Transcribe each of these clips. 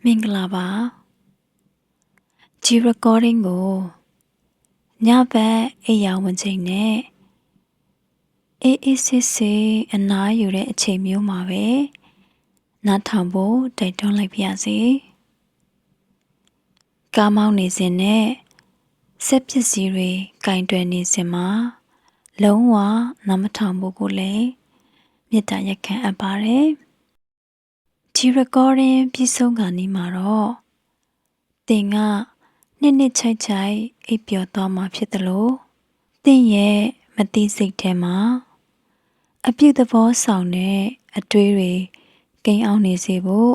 မင်္ဂလာပါဒီ recording ကိုညဘက်အိပ်ယာဝင်ချိန်နဲ့အေးအေးဆေးဆေးအနားယူတဲ့အချိန်မျိုးမှာပဲနားထောင်ဖို့တိုက်တွန်းလိုက်ပါရစေကားမောင်းနေစဉ်နဲ့စက်ပစ္စည်းတွေကင်တွယ်နေစဉ်မှာလုံးဝနားမထောင်ဖို့ကိုလည်းမေတ္တာရက်ခံအပ်ပါတယ်ဒီ recording ပြီးဆုံးခါနီးမှာတော့သင်ကနှစ်ချိုက်အိပ်ပျော်သွားမှာဖြစ်တယ်လို့သင်ရဲ့မသိစိတ်ထဲမှာအပြုသဘောဆောင်တဲ့အတွေးတွေကိန်းအောင်နေစေဖို့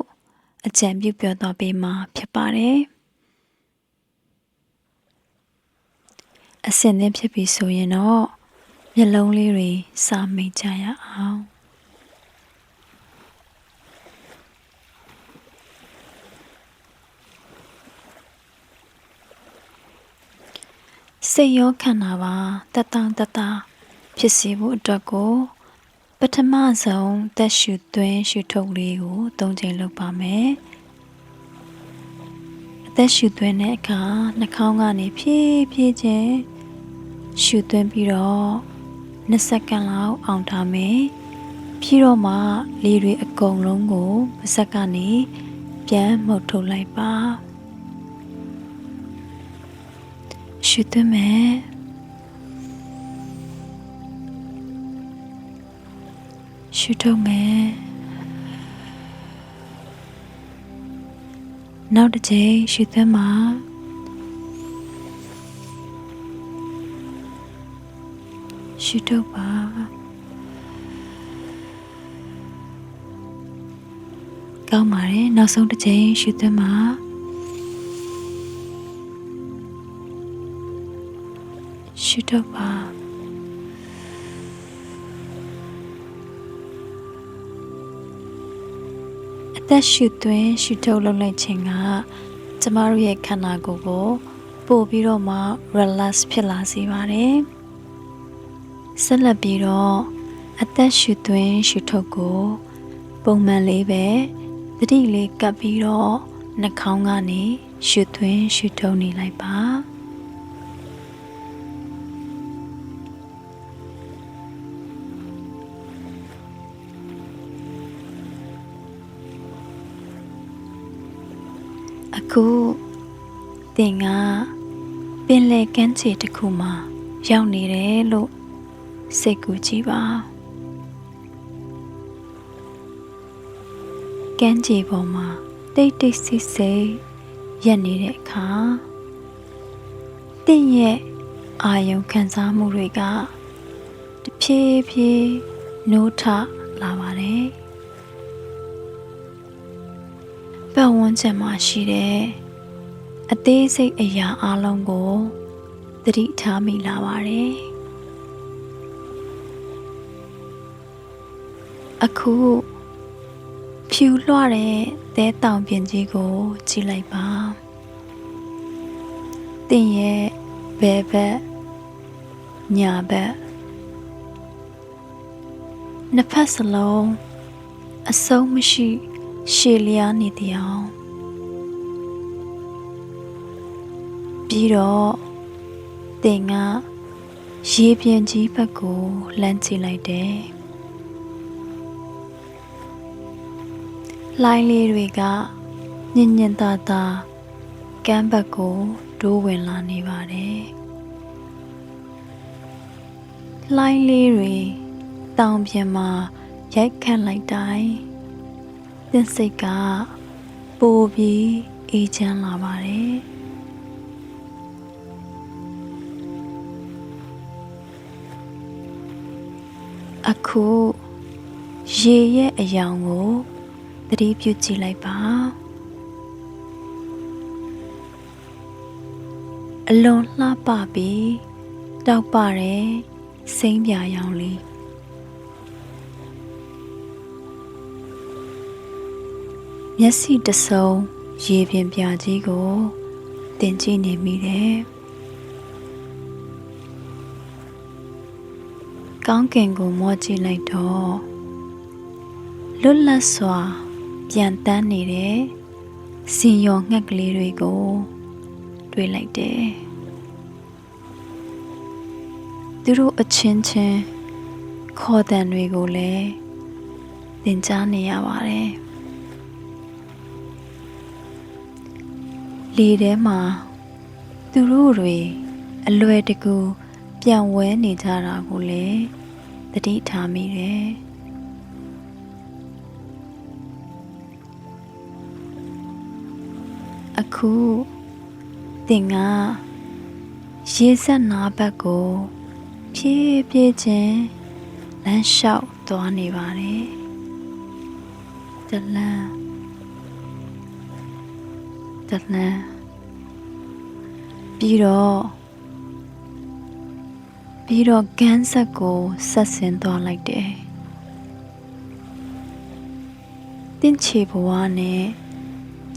အကြံပြုပြောသွားပေးမှာဖြစ်ပါတယ်အစင်သင်ဖြစ်ပြီဆိုရင်တော့မျက်လုံးလေးတွေစာမိတ်ကြရအောင်စိတ်ရောခန္ဓာပါတဖြစ်စေဖို့အတွက်ကိုပထမဆုံးသက်ရှူသွင်းရှူထုတ်လေးကို၃ချိန်လုပ်ပါမယ်အသက်ရှူသွင်းတဲ့အခါနှာခေါင်းကနေဖြည်းဖြည်းချင်းရှူသွင်းပြီးတော့2စက္ကန့်လောက်အောင်ထားမယ်ပြီးတော့မှလေတွေအကုန်လုံးကိုပါးစပ်ကနေပြန်မှုတ်ထုတ်လိုက်ပါရှူသွင်းမယ်ရှူထုတ်မယ်နောက်တစ်ချိန်ရှူသွင်းပါရှူထုတ်ပါကောင်းပါတယ်နောက်ဆုံးတစ်ချိန်ရှူသွင်းပါရှူထုတ်ပါအသက်ရှူသွင်းရှူထုတ်လုပ်လိုက်ခြင်းကကျမတို့ရဲ့ခန္ဓာကိုယ်ကိုပို့ပြီးတော့မှ relax ဖြစ်လာစေပါတယ်ဆက်လက်ပြီးတော့အသက်ရှူသွင်းရှူထုတ်ကိုပုံမှန်လေးပဲသတိလေးကပ်ပြီးတော့နှာခေါင်းကနေရှူသွင်းရှူထုတ်နေလိုက်ပါအခုသင်ကပင်လယ်ကမ်းခြေတစ်ခုမှာရောက်နေတယ်လို့စိတ်ကူးကြည့်ပါကမ်းခြေပေါ်မှာတိတ်ဆိတ်ရပ်နေတဲ့အခါသင်ရဲ့အာရုံခံစားမှုတွေကတဖြည်းဖြည်းနိုးထလာပါတယ်ပတ်ဝန်းကျင်မှာရှိတဲ့အသေးစိတ်အရာအလုံးကိုသတိထားမိလာပါတယ်အခုဖြူလွှတဲ့သဲတောင်ပြင်ကြီးကိုကြည့်လိုက်ပါသင်ရဲ့ဘယ်ဘက်ညာဘက်နှစ်ဖက်စလုံးအဆုံးမရှိရှည်လျားနေတဲ့အအောင်ပြီးတော့သင်ကရေပြင်ကြီးဘက်ကိုလှမ်းကြည့်လိုက်တယ်လိုင်းလေးတွေကညင်ညင်သာသာကမ်းဘက်ကိုတိုးဝင်လာနေပါတယ်လိုင်းလေးတွေတောင်ပြင်မှာရိုက်ခတ်လိုက်တိုင်းသင်စိတ်ကပိုပြီးအေးချမ်းလာပါတယ်အခုရေရဲ့အယောင်ကိုသတိပြုကြည့်လိုက်ပါအလွန်လှပပြီးတောက်ပတဲ့စိမ်းပြာရောင်လေးမျက်စိတစ်စုံရေပြင်ပြာကြီးကိုတင်ကြည့်နေမိတယ်ကောင်းကင်ကိုမော့ကြည့်လိုက်တော့လွတ်လပ်စွာပြန်တန်းနေတဲ့ စင်ရောငှက်ကလေးတွေကိုတွေ့လိုက်တယ်သူတို့အချင်းချင်းခေါ်တံတွေကိုလည်းသင်ကြားနေရပါတယ်လေထဲမှာသူတို့တွေအလွယ်တကူပြန်ဝဲနေကြတာကိုလည်းသတိထားမိတယ်အခုသင်ကရေစက်နာဘက်ကိုဖြည်းဖြည်းချင်းလမ်းလျှောက်သွားနေပါတယ်တလန်းပြီးတော့ကန်းဆက်ကိုဆက်ဆင်းသွားလိုက်တယ်တင့်ချေဘဝနဲ့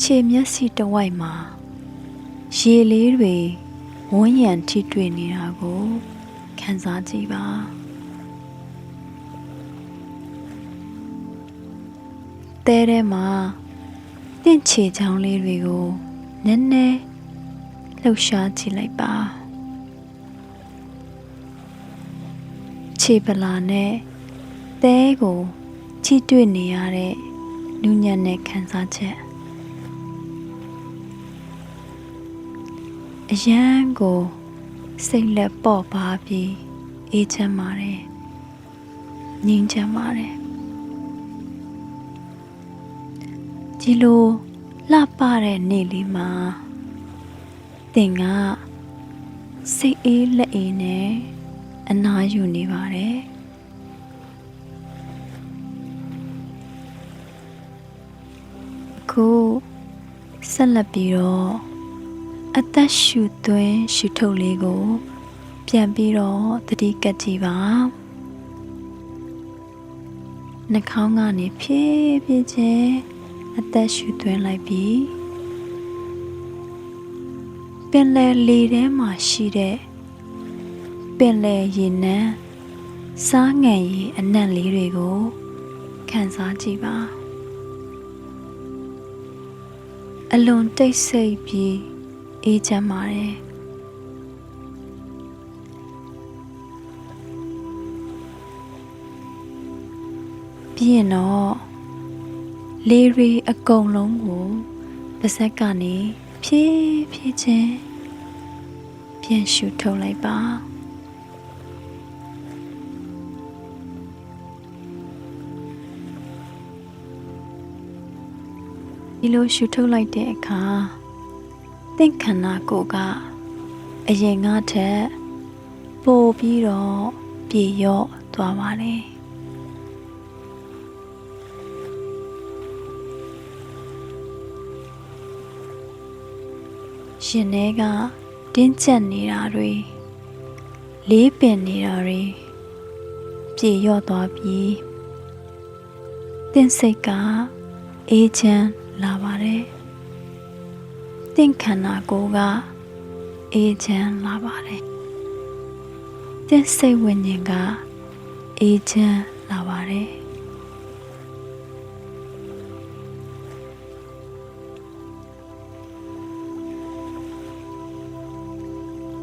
ခြေမျက်စိတစ်ဝိုက်မှာရေလေးတွေဝန်းရံထိတွေ့နေတာကိုခံစားကြည့်ပါတဲထဲမှာတင့်ချေချောင်းလေးတွေကိုနည်းနည်းလှုပ်ရှားကြည့်လိုက်ပါခြေပလာနဲ့တဲကိုထိတွေ့နေရတဲ့နူးညံ့တဲ့ခံစားချက်အရန်ကိုစိတ်လက်ပေါ့ပါပြီးအေးချမ်းပါတယ်ငြိမ်ချမ်းပါတယ်ဒီလိုလှပတဲ့နေ့လေးမှာသင်ကစိတ်အေးလက်အေးနဲ့အနားယူနေပါတယ်အခုဆက်လက်ပြီးတော့အသက်ရှူသွင်းရှူထုတ်လေးကိုပြန်ပြီးတော့သတိကပ်ကြည့်ပါနှာခေါင်းကနေဖြည်းဖြည်းချင်းအသက်ရှူသွင်းလိုက်ပြီးပင်လယ်လေထဲမှာရှိတဲ့ပင်လယ်ရေနံစားငံရေအနံ့လေးတွေကိုခံစားကြည့်ပါအလွန်တိတ်ဆိတ်ပြီးအေးချမ်းပါတယ်ပြီးရင်တော့လေတွေအကုန်လုံးကိုပါးစပ်ကနေဖြည်းဖြည်းချင်းပြန်ရှူထုတ်လိုက်ပါဒီလိုရှူထုတ်လိုက်တဲ့အခါသင်ခန္ဓာကိုယ်ကအရင်ကထက်ပိုပြီးတော့ပြေလျော့သွားပါတယ်ရှင်ထဲကတင်းကျပ်နေတာတွေလေးပင်နေတာတွေပြေလျော့သွားပြီးသင်စိတ်ကအေးချမ်းလာပါတယ်သင်ခန္ဓာကိုယ်ကအေးချမ်းလာပါတယ်သင်စိတ်ဝိညာဉ်ကအေးချမ်းလာပါတယ်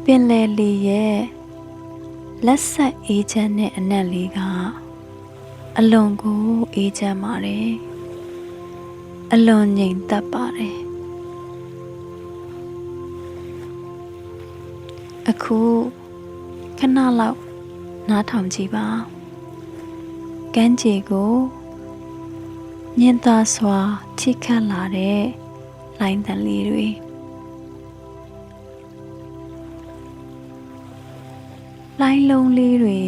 ပင်လယ်လေရဲ့လက်ဆက်အေးချမ်းတဲ့အနံ့လေးကအလွန်ကိုအေးချမ်းပါတယ်အလွန်ငြိမ်သက်ပါတယ်အခုခဏလောက်နားထောင်ကြည့်ပါကမ်းခြေကိုညင်သာစွာထိခတ်လာတဲ့လိုင်းတန်လေးတွေလိုင်းလုံးလေးတွေ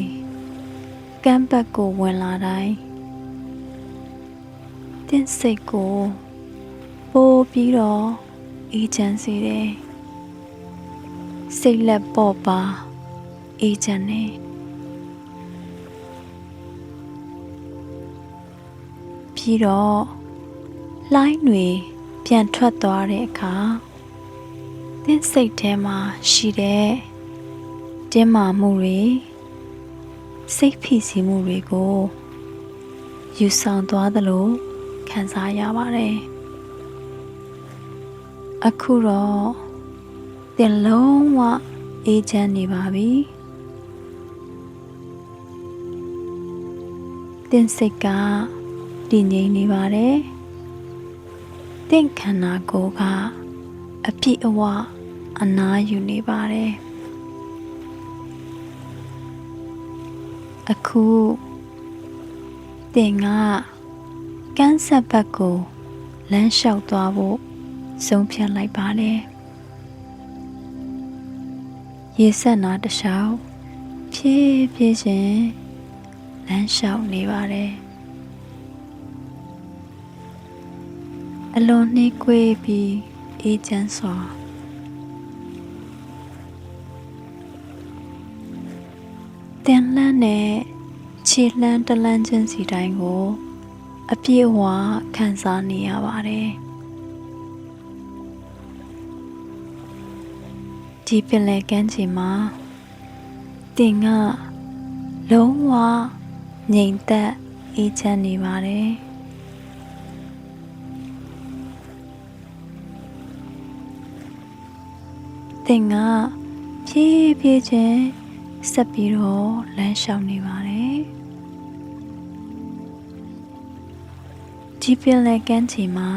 ကမ်းဘက်ကိုဝင်လာတိုင်းသင်စိတ်ကိုပိုးပြီးတော့အေးချမ်းစေတယ်စိတ်လက်ပေါ့ပါအေးချမ်းနေပြီးတော့လိုင်းတွေပြန်ထွက်သွားတဲ့အခါသင်စိတ်ထဲမှာရှိတဲ့တင်းမာမှုတွေစိတ်ဖိစီးမှုတွေကိုယူဆောင်သွားသလိုခံစားရပါတယ် အခုတော့သင်လုံးဝအေးချမ်းနေပါပြီသင်စိတ်ကတည်ငြိမ်နေပါတယ်သင်ခန္ဓာကိုယ်ကအပြည့်အဝအနားယူနေပါတယ်အခုသင်ကကန်းဆက်ဘက်ကိုလမ်းလျှောက်သွားဖို့ဆုံးဖြတ်လိုက်ပါတယ်ရေဆက်နာတစ်လျှောက်ဖြည်းဖြည်းချင်းလမ်းလျှောက်နေပါတယ်အလွန်နှေးကွေးပြီးအေးချမ်းစွာသင်လှမ်းနဲ့ခြေလှမ်းတလှမ်းချင်းစီတိုင်းကိုအပြည့်အဝခံစားနေရပါတယ်ဒီပင်လယ်ကမ်းခြေမှာသင်ကလုံးဝငြိမ်သက်အေးချမ်းနေပါတယ်သင်ကဖြည်းဖြည်းချင်းဆက်ပြီးတော့လမ်းလျှောက်နေပါတယ်ဒီပင်လယ်ကမ်းခြေမှာ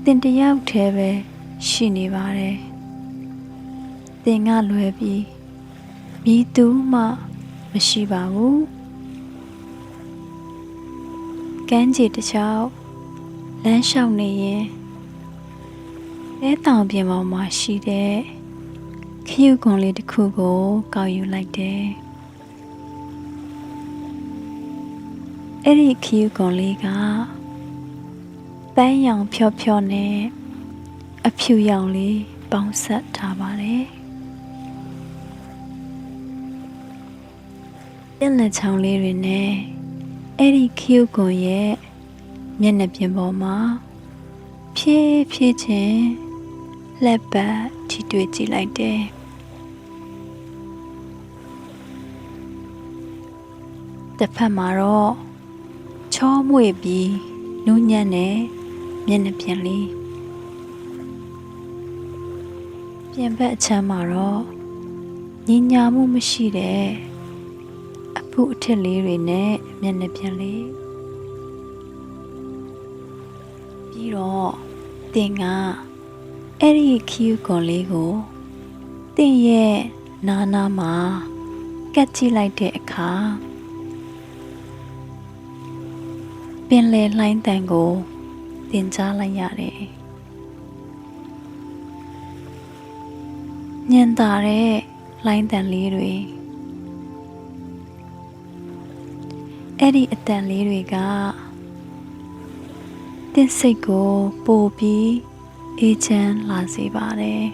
သင်တစ်ယောက်တည်းပဲရှိနေပါတယ်သင်ကလွယ်ပြီးမည်သူမှမရှိပါဘူးကမ်းခြေတစ်လျှောက်လမ်းလျှောက်နေရင်တဲတောင်ပြင်ပေါ်မှာရှိတဲ့ခရုကွန်လေးတစ်ခုကိုကောက်ယူလိုက်တယ်အဲ့ဒီခရုကွန်လေးကပန်းရောင်ဖြော့ဖြော့နဲ့အဖြူရောင်လေးပေါင်းဆက်ထားပါတယ်ပြန်လက်ချောင်းလေးတွေနဲ့အဲ့ဒီခရုကွန်ရဲ့မျက်နှာပြင်ပေါ်မှာဖြည်းဖြည်းချင်းလက်ပတ်ထိတွေ့ကြည့်လိုက်တယ်တစ်ဖက်မှာတော့ချောမွေ့ပြီးနူးညံ့တဲ့မျက်နှာပြင်လေးပြင်ဘက်အချမ်းမှာတော့ညင်ညာမှုမရှိတဲ့အဖုအထစ်လေးတွေနဲ့မျက်နှာပြင်လေးပြီးတော့သင်ကအဲ့ဒီခရုကွန်လေးကိုသင်ရဲ့နားနားမှာကတ်ကြည့်လိုက်တဲ့အခါပင်လယ်လှိုင်းတန်ကိုသင်ကြားလိုက်ရတယ်ညံတာတဲ့လှိုင်းတန်လေးတွေအဲ့ဒီအတန်လေးတွေကသင်စိတ်ကိုပို့ပြီးအေးချမ်းလာစေပါတယ်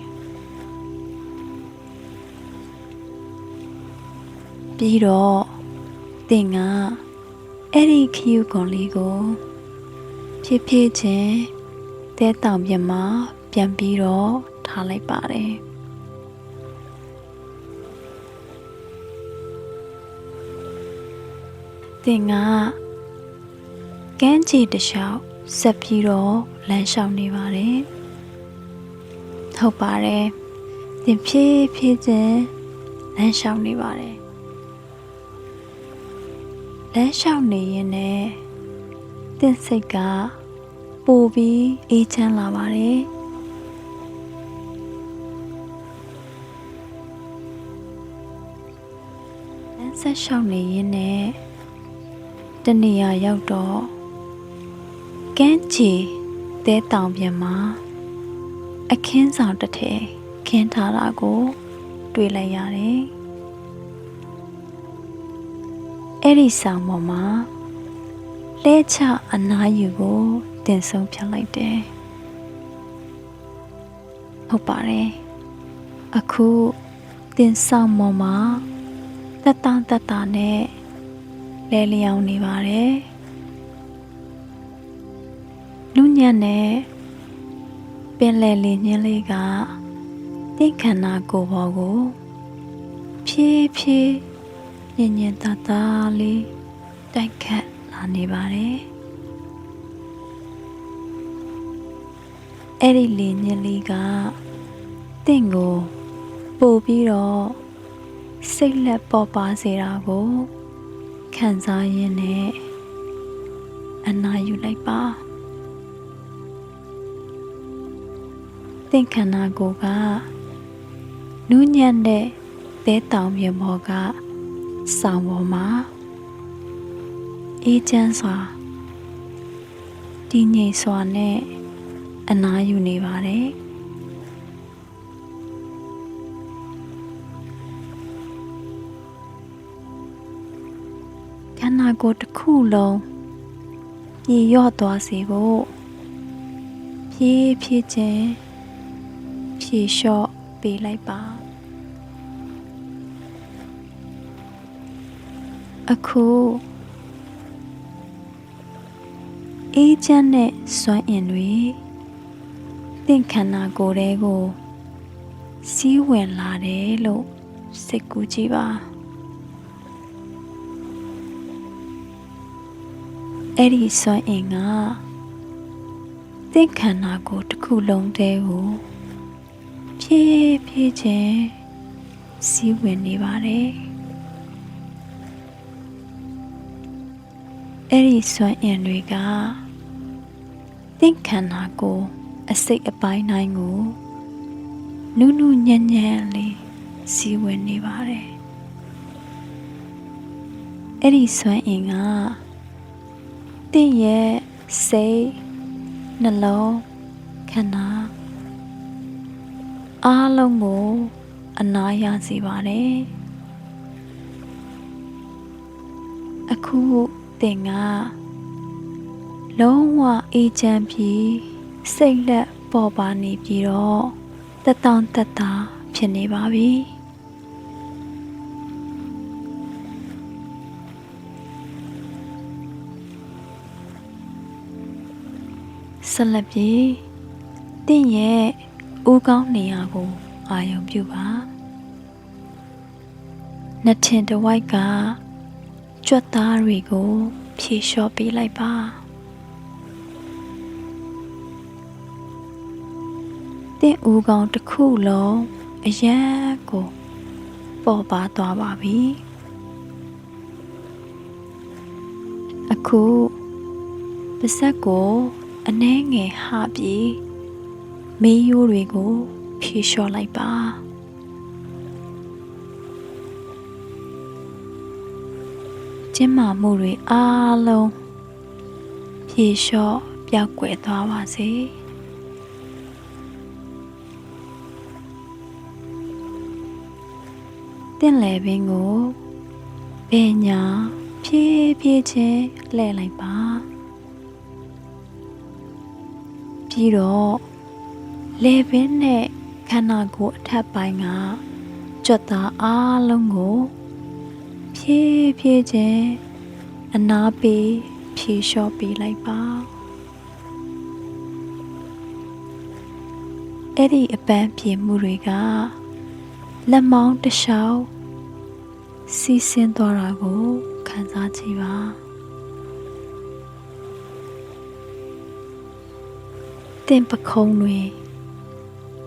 ပြီးတော့သင်ကအဲ့ဒီခရုကွန်လေးကိုဖြည်းဖြည်းချင်းတဲတောင်ပြင်မှာပြန်ပြီးတော့ထားလိုက်ပါတယ်သင်ကကမ်းခြေတစ်လျှောက်ဆက်ပြီးတော့လမ်းလျှောက်နေပါတယ်ဟုတ်ပါတယ်သင်ဖြည်းဖြည်းချင်းလမ်းလျှောက်နေပါတယ်လမ်းလျှောက်နေရင်လည်းသင်စိတ်ကပိုပြီးအေးချမ်းလာပါတယ်လမ်းဆက်လျှောက်နေရင်လည်းတနေရာရောက်တော့ကမ်းခြေတဲတောင်ပြင်မှာအခင်းဆောင်တစ်ထည်ခင်းထားတာကိုတွေ့လိုက်ရတယ်အဲ့ဒီဆောင်ပေါ်မှာလဲချအနားယူကိုတင်ဆုံးဖြတ်လိုက်တယ်ဟုတ်ပါတယ်အခုတင်ဆောင်ပေါ်မှာတက်တာနဲ့လဲလျောင်းနေပါတယ်နုညံ့တဲ့ပင်လယ်လေးညင်းလေးကတင့်ခန္ဓာကိုယ်ပေါ်ကိုဖြည်းဖြည်းညင်ညင်သာသာလေးတိုက်ခတ်လာနေပါတယ် အဲ့ဒီလေညင်လေးကတင့်ကိုပို့ပြီးတော့စိတ်လက်ပေါ်ပါစေတာကိုခံစားရင်းနဲ့အနာယူလိုက်ပါတင့်ခန္ဓာကိုယ်ကနူးညံ့တဲ့သဲတောင်ပြင်ပေါ်ကဆောင်းပေါ်မှာအေးချမ်းစွာတည်ငြိမ်စွာနဲ့အနားယူနေပါတယ်ခန္ဓာကိုယ်တစ်ခုလုံးပြေလျော့သွားစေဖို့ဖြည်းဖြည်းချင်းဖြေလျှော့ပေးလိုက်ပါအခုအေးချမ်းတဲ့စွမ်းအင်တွေတင့်ခန္ဓာကိုယ်ထဲကိုစီးဝင်လာတယ်လို့စိတ်ကူးကြည့်ပါအဲ့ဒီစွမ်းအင်ကတင့်ခန္ဓာကိုယ်တစ်ခုလုံးထဲကိုဖြည်းဖြည်းချင်းစီးဝင်နေပါတယ်အဲ့ဒီစွမ်းအင်တွေကတင့်ခန္ဓာကိုယ်အစိတ်အပိုင်းတိုင်းကိုနုနုညံ့ညံ့လေးစီးဝင်နေပါတယ်အဲ့ဒီစွမ်းအင်ကတင့်ရဲ့စိတ်နှလုံးခန္ဓာအားလုံးကိုအနားရစေပါတယ်အခုသင်ကလုံးဝအေးချမ်းပြီးစိတ်လက်ပေါ်ပါနေပြီးတော့တက်တောင့်တက်တာဖြစ်နေပါပြီဆက်လက်ပြီးတင့်ရဲ့ဦးခေါင်းနေရာကိုအာရုံပြုပါနှစ်ထင်တစ်ဝိုက်ကကြွက်သားတွေကိုဖြေလျှော့ပေးလိုက်ပါတင့်ဦးခေါင်းတစ်ခုလုံးအယံကိုပေါ်ပါသွားပါပြီအခုပါးစပ်ကိုအနှဲငယ်ဟပြီးမေးရိုးတွေကိုဖြေလျှော့လိုက်ပါကျဉ်းမာမှုတွေအားလုံးဖြေလျှော့ပျောက်ကွယ်သွားပါစေတင့်လည်ပင်ကိုဘယ်ညာဖြည်းဖြည်းချင်းလှည့်လိုက်ပါပြီးတော့လေပင်နဲ့ခန္ဓာကိုယ်အထက်ပိုင်းကကြွက်သားအားလုံးကိုဖြည်းဖြည်းချင်းအနားပေးဖြေလျှော့ပေးလိုက်ပါအဲ့ဒီအပန်းဖြေမှုတွေကလက်မောင်းတစ်လျှောက်စီးဆင်းသွားတာကိုခံစားကြည့်ပါတင့်ပခုံးတွေ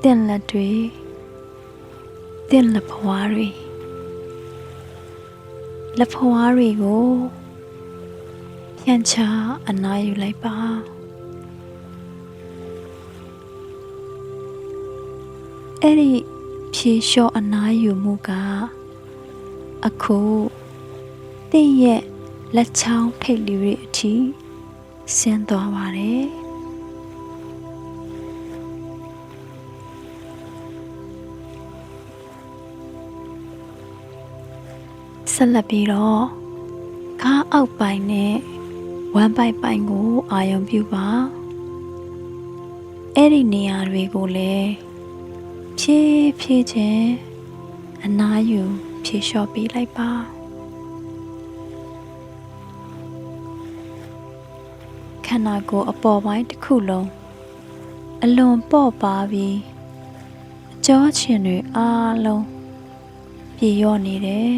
တင့်လက်တွေတင့်လက်ဖွားတွေလက်ဖွားတွေကိုဖြန့်ချအနားယူလိုက်ပါအဲ့ဒီဖြေလျှော့အနားယူမှုကအခုတင့်ရဲ့လက်ချောင်းထိပ်တွေအထိဆင်းသွားပါတယ်ဆက်လက်ပြီးတော့ခါအောက်ပိုင်းနဲ့ဝမ်းပိုက်ပိုင်းကိုအာရုံပြုပါအဲ့ဒီနေရာတွေကိုလည်းဖြည်းဖြည်းချင်းအနားယူဖြေလျှော့ပေးလိုက်ပါခန္ဓာကိုယ်အပေါ်ပိုင်းတစ်ခုလုံးအလွန်ပေါ့ပါပြီးအကြောချင်တွေအားလုံးပြေလျော့နေတယ်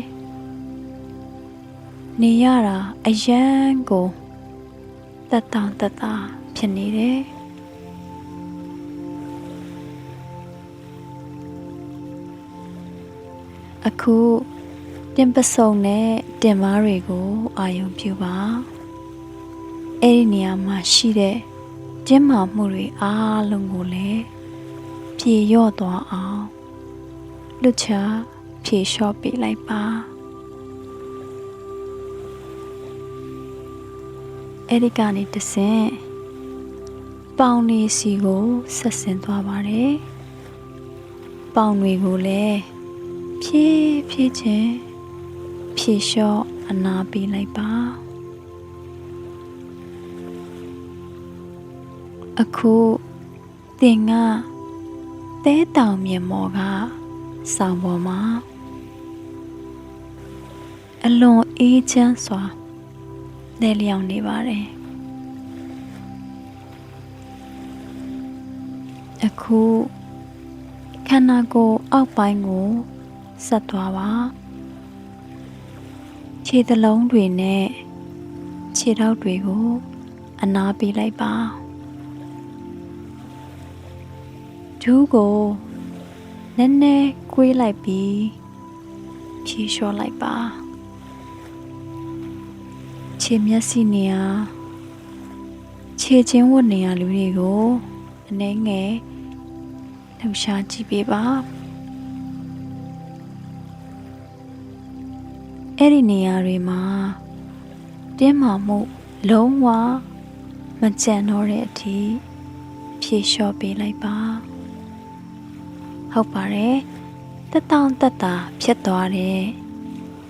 နေရတာအယံကိုတက်တောင့်တက်တာဖြစ်နေတယ် အခုတင်ပစုံနဲ့တင်မားတွေကိုအာရုံပြုပါအဲ့ဒီနေရာမှာရှိတဲ့ကျင်းမာမှုတွေအားလုံးကိုလည်းပြေလျော့သွားအောင်လွတ်ချဖြေလျှော့ပေးလိုက်ပါအဲ့ဒီကနေတဆင့်ပေါင်နေစီကိုဆက်ဆင်းသွားပါတယ်ပေါင်တွေကိုလည်းဖြည်းဖြည်းချင်းဖြေလျှော့အနာပေးလိုက်ပါအခုသင်ကသဲတောင်မြေမော်ကဆောင်ပေါ်မှာအလွန်အေးချမ်းစွာလဲလျောင်းနေပါတယ်အခုခန္ဓာကိုယ်အောက်ပိုင်းကိုဆက်သွားပါခြေသလုံးတွေနဲ့ခြေထောက်တွေကိုအနားပေးလိုက်ပါဒူးကိုနည်းနည်းကွေးလိုက်ပြီးဖြေလျှော့လိုက်ပါခြေမျက်စိနေရာခြေချင်းဝတ်နေရာလူတွေကိုအနည်းငယ်လှူရှားကြည့်ပေးပါအဲ့ဒီနေရာတွေမှာတင်းမာမှုလုံးဝမကြံတော့တဲ့အထိဖြေလျှော့ပေးလိုက်ပါဟုတ်ပါတယ်တက်တောင့်တက်တာဖြစ်သွားတဲ့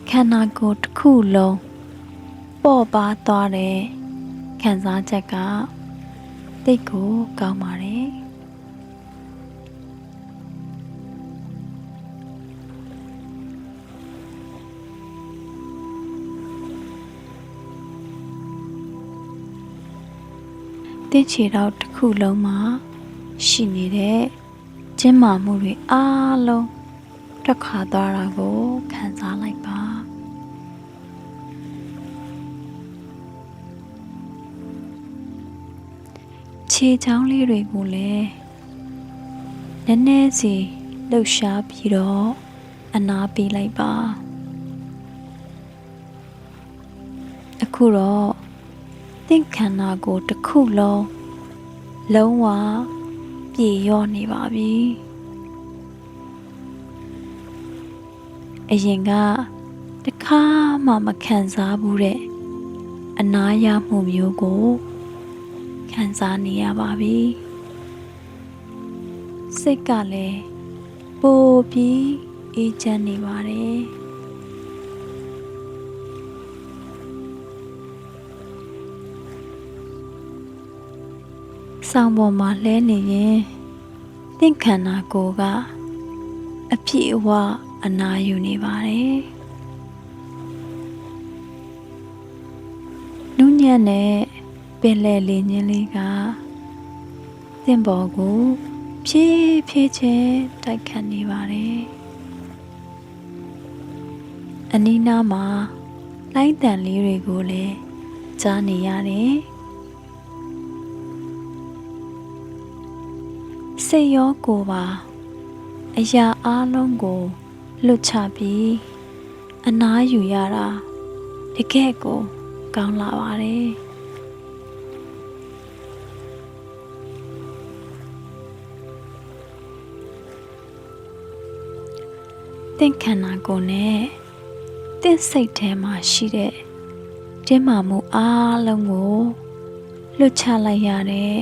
ခန္ဓာကိုယ်တစ်ခုလုံးပေါ့ပါသွားတဲ့ခံစားချက်ကတိတ်ကိုကောင်းပါတယ်တင်းချေတော့တစ်ခုလုံးမှာရှိနေတဲ့ကျင်းမာမှုတွေအားလုံးထွက်ခါသွားတာကိုခံစားလိုက်ပါခြေချောင်းလေးတွေကိုလည်းနည်းနည်းစီလှုပ်ရှားပြီးတော့အနားပေးလိုက်ပါအခုတော့သင်ခန္ဓာကိုယ်တစ်ခုလုံးလုံးဝပြေလျော့နေပါပြီအရင်ကတခါမှမခံစားဘူးတဲ့အနားရမှုမျိုးကိုခံစားနေရပါပြီစိတ်ကလည်းပိုပြီးအေးချမ်းနေပါတယ်ဆောင်းပေါ်မှာလဲနေရင်သင်ခန္ဓာကိုယ်ကအပြည့်အဝအနာယူနေပါတယ်နူးညံ့တဲ့ပင်လယ်လေးညင်းလေးကသင်ပေါ်ကိုဖြည်းဖြည်းချင်းတိုက်ခတ်နေပါတယ်အနီးနားမှာလိုင်းတန်လေးတွေကိုလည်းကြားနေရတယ်စိတ်ရောကိုယ်ပါအရာအလုံးကိုလွတ်ချပြီးအနားယူရတာတကယ့်ကိုကောင်းလာပါတယ်သင်ခန္ဓာကိုယ်နဲ့သင်စိတ်ထဲမှာရှိတဲ့တင်းမာမှုအားလုံးကိုလွတ်ချလိုက်ရတဲ့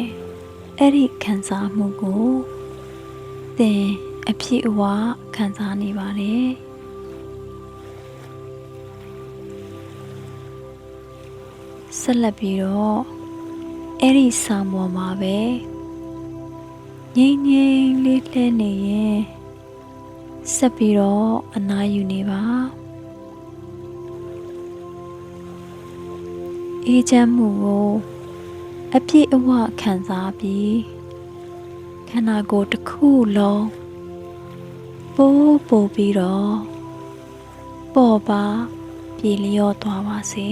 အဲ့ဒီခံစားမှုကိုသင်အပြည့်အဝခံစားနေပါတယ်ဆက်လက်ပြီးတော့အဲ့ဒီဆောင်ပေါ်မှာပဲငြိမ်ငြိမ်လေးလဲနေရင်ဆက်ပြီးတော့အနားယူနေပါအေးချမ်းမှုကိုအပြည့်အဝခံစားပြီးခန္ဓာကိုယ်တစ်ခုလုံးပို့ပြီးတော့ပေါ်ပါပြေလျော့သွားပါစေ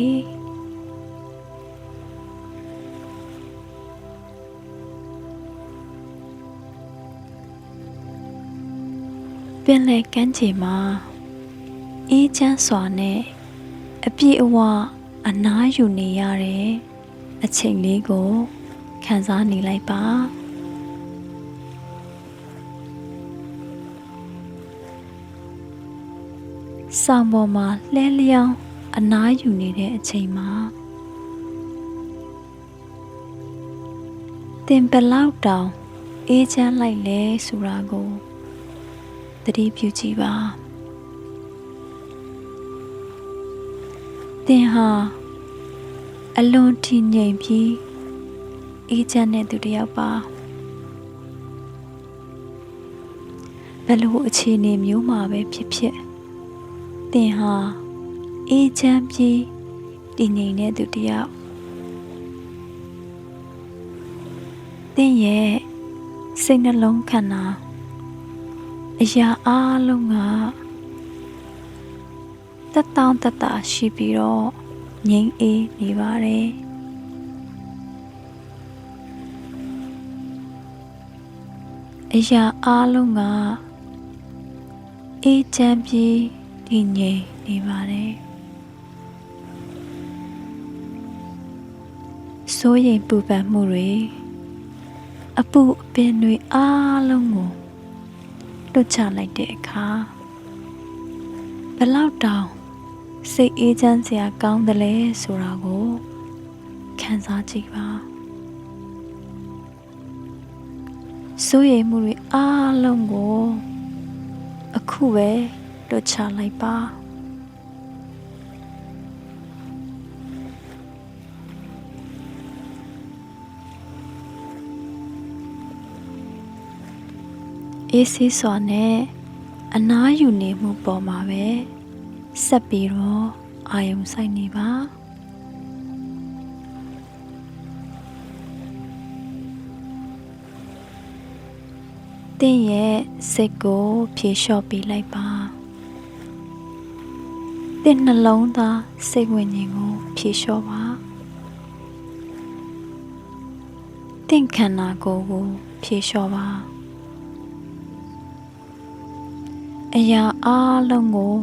ပင်လယ်ကမ်းခြေမှာ အေးချမ်းစွာနဲ့အပြည့်အဝအနားယူနေရတဲ့အချိန်လေးကိုခံစားနေလိုက်ပါဆောင်ပေါ်မှာလှဲလျောင်းအနားယူနေတဲ့အချိန်မှာသင်ဘယ်လောက်တောင်အေးချမ်းလိုက်လဲဆိုတာကိုသတိပြုကြည့်ပါသင်ဟာအလွန်ထီငြိမ်ပြီးအေးချမ်းတဲ့သူတစ်ယောက်ပါဘယ်လိုအခြေအနေမျိုးမှာပဲဖြစ်ဖြစ်သင်ဟာအေးချမ်းပြီးတည်ငြိမ်တဲ့သူတစ်ယောက်သင်ရဲ့စိတ်နှလုံးခန္ဓာအရာအလုံးကတက်တောင့်တက်တာရှိပြီးတော့ငြိမ်အေးနေပါတယ်အရာအလုံးကအေးချမ်းပြီးတည်ငြိမ်နေပါတယ်စိုးရိမ်ပူပန်မှုတွေအပူအပင်တွေအားလုံးကိုလွတ်ချလိုက်တဲ့အခါဘယ်လောက်တောင်စိတ်အေးချမ်းစရာကောင်းတယ်လဲဆိုတာကိုခံစားကြည့်ပါစိုးရိမ်မှုတွေအားလုံးကိုအခုပဲလွတ်ချလိုက်ပါအေးဆေးစွာနဲ့အနားယူနေမှုပေါ်မှာပဲဆက်ပြီးတော့အာရုံစိုက်နေပါသင်ရဲ့စိတ်ကိုဖြေလျှော့ပေးလိုက်ပါသင်နှလုံးသားစိတ်ဝိညာဉ်ကိုဖြေလျှော့ပါသင်ခန္ဓာကိုယ်ကိုဖြေလျှော့ပါအရာအလုံးကို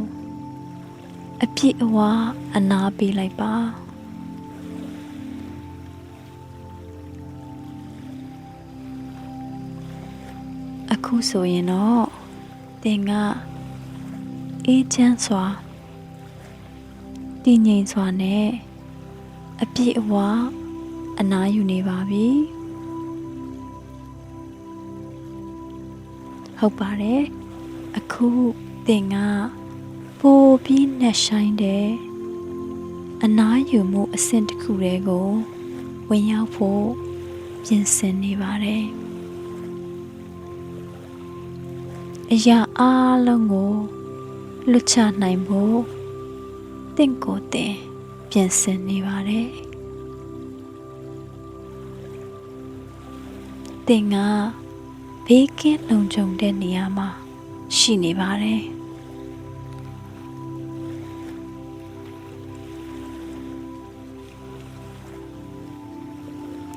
အပြည့်အဝအနားပေးလိုက်ပါအခုဆိုရင်တော့သင်ကအေးချမ်းစွာတည်ငြိမ်စွာနဲ့အပြည့်အဝအနားယူနေပါပြီဟုတ်ပါတယ်အခုသင်ကပိုပြီးနှက်ဆိုင်တဲ့အနားယူမှုအဆင့်တစ်ခုတည်းကိုဝင်ရောက်ဖို့ပြင်ဆင်နေပါတယ်အရာအလုံးကိုလွတ်ချနိုင်ဖို့သင်ကိုယ်သင်ပြင်ဆင်နေပါတယ်သင်ကဘေးကင်းလုံခြုံတဲ့နေရာမှာရှိနေပါတယ်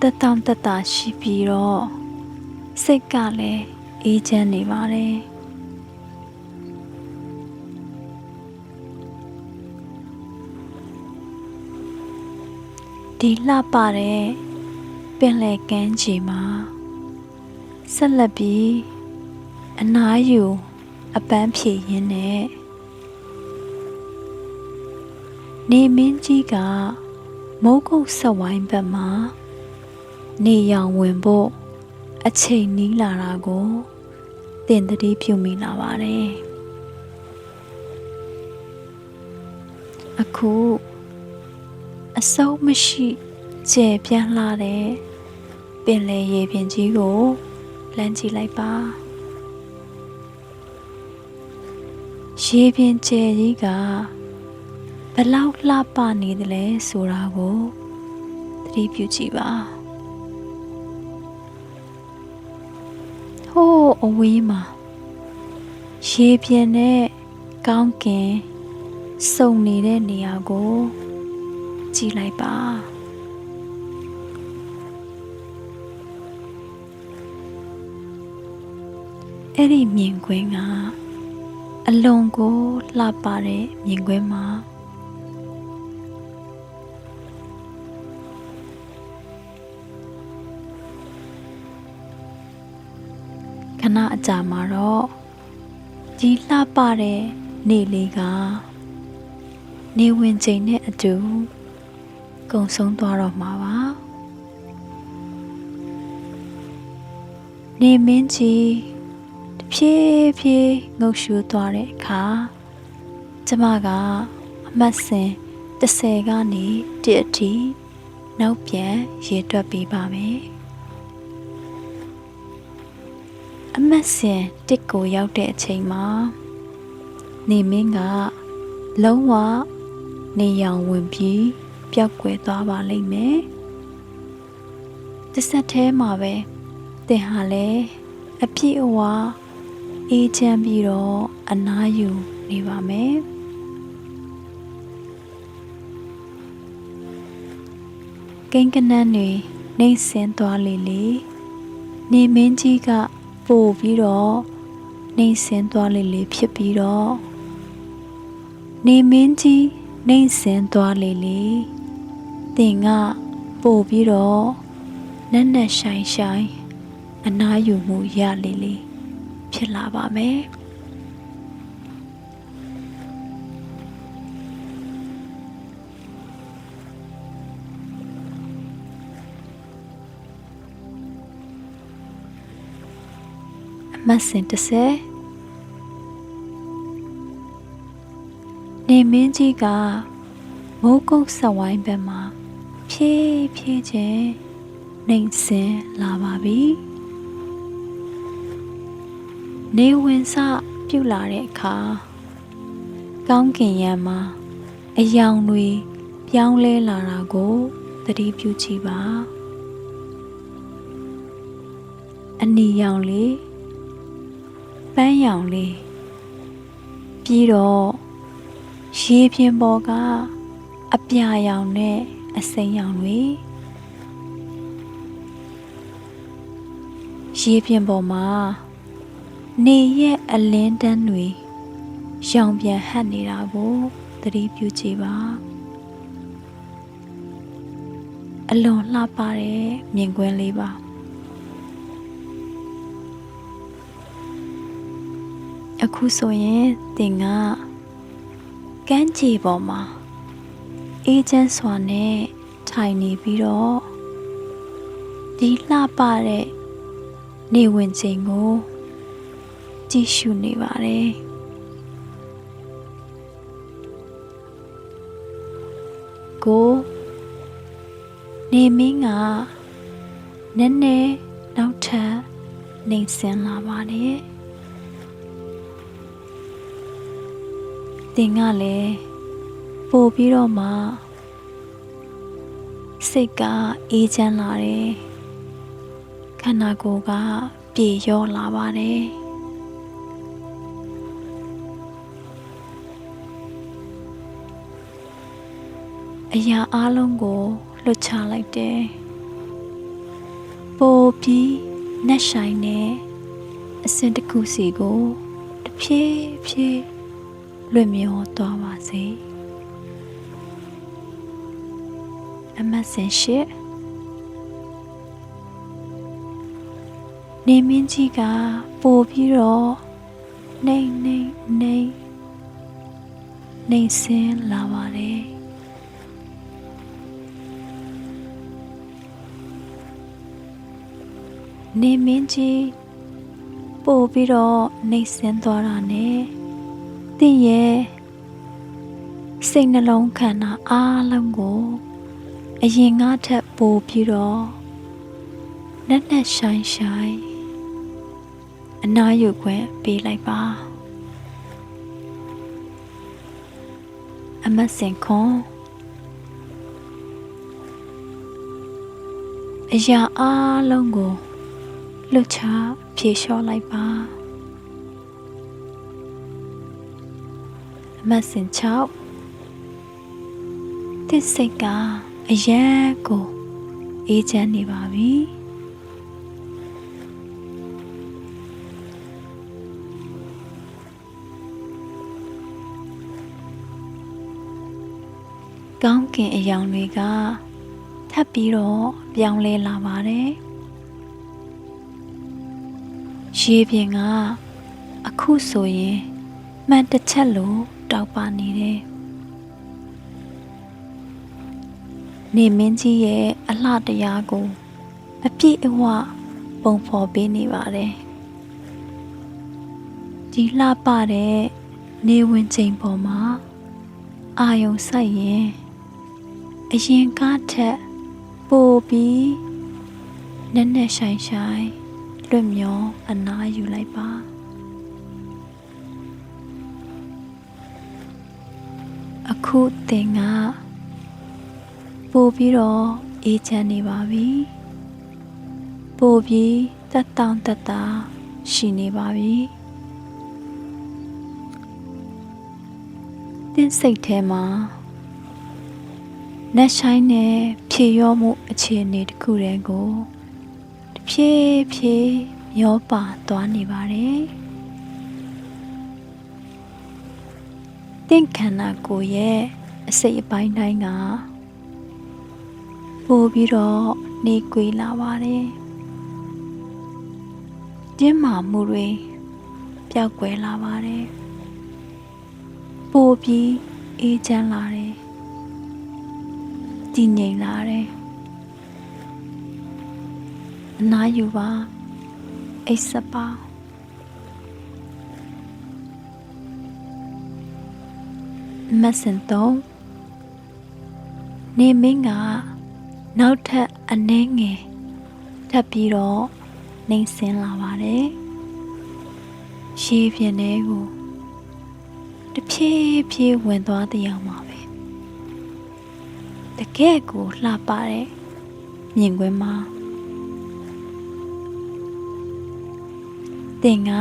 တက်တောင့်တက်တာရှိပြီးတော့စိတ်ကလည်းအေးချမ်းနေပါတယ်ဒီလှပတဲ့ပင်လယ်ကမ်းခြေမှာဆက်လက်ပြီးအနားယူအပန်းဖြေရင်းနဲ့နေမင်းကြီးကမိုးကုတ်ဆက်ဝိုင်းဘက်မှာနေရောင်ဝင်ဖို့အချိန်နီးလာတာကိုသင်သတိပြုမိလာပါတယ်အခုအဆုံးမရှိကျယ်ပြန့်လာတဲ့ပင်လယ်ရေပြင်ကြီးကိုလှမ်းကြည့်လိုက်ပါရေပြင်ကျယ်ကြီးကဘယ်လောက်လှပနေသလဲဆိုတာကိုသတိပြုကြည့်ပါဟိုးအဝေးမှာရေပြင်နဲ့ကောင်းကင်စုံနေတဲ့နေရာကိုကြည့်လိုက်ပါအဲ့ဒီမြင်ကွင်းက အလွန်ကိုလှပတဲ့မြင်ကွင်းမှာခဏအကြာမှာတော့ဒီလှပတဲ့နေလေးကနေဝင်ချိန်နဲ့အတူကုံဆုံးသွားတော့မှာပါနေမင်းကြီးတဖြည်းဖြည်းငုပ်ရှူသွားတဲ့အခါကျမကအမှတ်စဉ်30ကနေ1အထိနောက်ပြန်ရေတွက်ပေးပါမယ်အမှတ်စဉ်1ကိုရောက်တဲ့အချိန်မှာနေမင်းကလုံးဝနေရောင်ဝင်ပြီးပျောက်ကွယ်သွားပါလိမ့်မယ်တစ်ဆက်တည်းမှာပဲသင်ဟာလည်းအပြည့်အဝအေးချမ်းပြီးတော့အနားယူနေပါမယ်ကိန်းကနန်းတွေနှိမ့်ဆင်းသွားလေလေနေမင်းကြီးကပို့ပြီးတော့နှိမ့်ဆင်းသွားလေလေဖြစ်ပြီးတော့နေမင်းကြီးနှိမ့်ဆင်းသွားလေလေသင်ကပို့ပြီးတော့နက်နက်ရှိုင်ရှိုင်အနားယူမှုရလေလေဖြစ်လာပါမယ်အမှတ်စဉ်30နေမင်းကြီးကမိုးကုတ်ဆက်ဝိုင်းဘက်မှာဖြည်းဖြည်းချင်းနှိမ်ဆင်းလာပါပြီနေဝင်စပြုတ်လာတဲ့အခါကောင်းကင်ယံမှာအယောင်တွေပြောင်းလဲလာတာကိုသတိပြုကြည့်ပါအနီရောင်လေးပန်းရောင်လေးပြီးတော့ရေပြင်ပေါ်ကအပြာရောင်နဲ့အစိမ်းရောင်တွေရေပြင်ပေါ်မှာနေရဲ့အလင်းတန်းတွေရောင်ပြန်ဟပ်နေတာကိုသတိပြုကြည့်ပါအလွန်လှပတဲ့မြင်ကွင်းလေးပါအခုဆိုရင်သင်ကကမ်းခြေပေါ်မှာအေးချမ်းစွာနဲ့ထိုင်နေပြီးတော့ဒီလှပတဲ့နေဝင်ချိန်ကိုကြည့်ရှုနေပါတယ်ကိုနေမင်းကနည်းနည်းနောက်ထပ်နှိမ်ဆင်းလာပါတယ်သင်ကလည်းပို့ပြီးတော့မှစိတ်ကအေးချမ်းလာတယ်ခန္ဓာကိုယ်ကပြေလျော့လာပါတယ်အရာအလုံးကိုလွတ်ချလိုက်တယ်ပို့ပြီးနှက်ဆိုင်နဲ့အစင်တစ်ခုစီကိုတဖြည်းဖြည်းလွတ်မြော်သွားပါစေအမတ်စင်ရှိနေမင်းကြီးကပို့ပြီးတော့နှိမ့်ဆင်းလာပါတယ်နေမင်းကြီးပို့ပြီးတော့နှိမ့်ဆင်းသွားတာနဲ့သင်ရဲ့စိတ်နှလုံးခန္ဓာအားလုံးကိုအရင်ကထက်ပိုပြီးတော့နက်နက်ရှိုင်ရှိုင်အနားယူခွင့်ပေးလိုက်ပါအမတ်စင်ခွန်အရာအားလုံးကိုလွတ်ချဖြေလျှော့လိုက်ပါအမတ်စင်6သစ်စိတ်ကအယံကိုအေးချမ်းနေပါပြီ ကောင်းကင်အယောင်တွေကထပ်ပြီးတော့ပြောင်းလဲလာပါတယ်ရေပြင်ကအခုဆိုရင်မှန်တစ်ချက်လိုတောက်ပနေတယ်နေမင်းကြီးရဲ့အလှတရားကိုအပြည့်အဝပုံဖော်ပေးနေပါတယ်ဒီလှပတဲ့နေဝင်ချိန်ပေါ်မှာအာယုံစိုက်ရင်အရင်ကားထက်ပိုပြီးနက်နက်ရှိုင်ရှိုင်လွတ်မြော်အနားယူလိုက်ပါအခုသင်ကပိုပြီးတော့အေးချမ်းနေပါပြီပိုပြီးတက်တောင့်တက်တာရှိနေပါပြီသင်စိတ်ထဲမှာနက်ရှိုင်းနဲ့ဖြေရောမှုအခြေအနေတစ်ခုတည်းကိုတဖြည်းဖြည်းမျောပါသွားနေပါတယ်သင်ခန္ဓာကိုယ်ရဲ့အစိတ်အပိုင်းတိုင်းကပိုပြီးတော့နေကွေးလာပါတယ်တင်းမာမှုတွေပျောက်ကွယ်လာပါတယ်ပိုပြီးအေးချမ်းလာတယ်တည်ငြိမ်လာတယ်အနားယူပါအိပ်စက်ပါမဆန်တော့နေမင်းကနောက်ထပ်အနှဲငယ်ထပ်ပြီးတော့နှိမ့်ဆင်းလာပါတယ်ရေပြင်ထဲကိုတဖြည်းဖြည်းဝင်သွားတဲ့အောင်ပါပဲတကယ့်ကိုလှပတဲ့မြင်ကွင်းမှာသင်က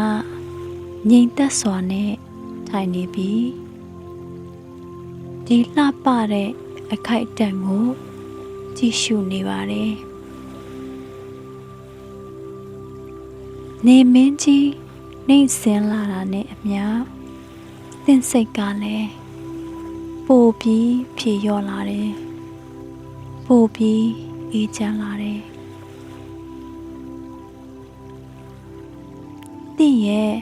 ငြိမ်သက်စွာနဲ့ထိုင်နေပြီးဒီလှပတဲ့အခိုက်အတန့်ကိုကြည့်ရှုနေပါတယ်နေမင်းကြီးနှိမ့်ဆင်းလာတာနဲ့အမျှသင်စိတ်ကလည်းပိုပြီးဖြေလျော့လာတယ်ပိုပြီးအေးချမ်းလာတယ်သင်ရဲ့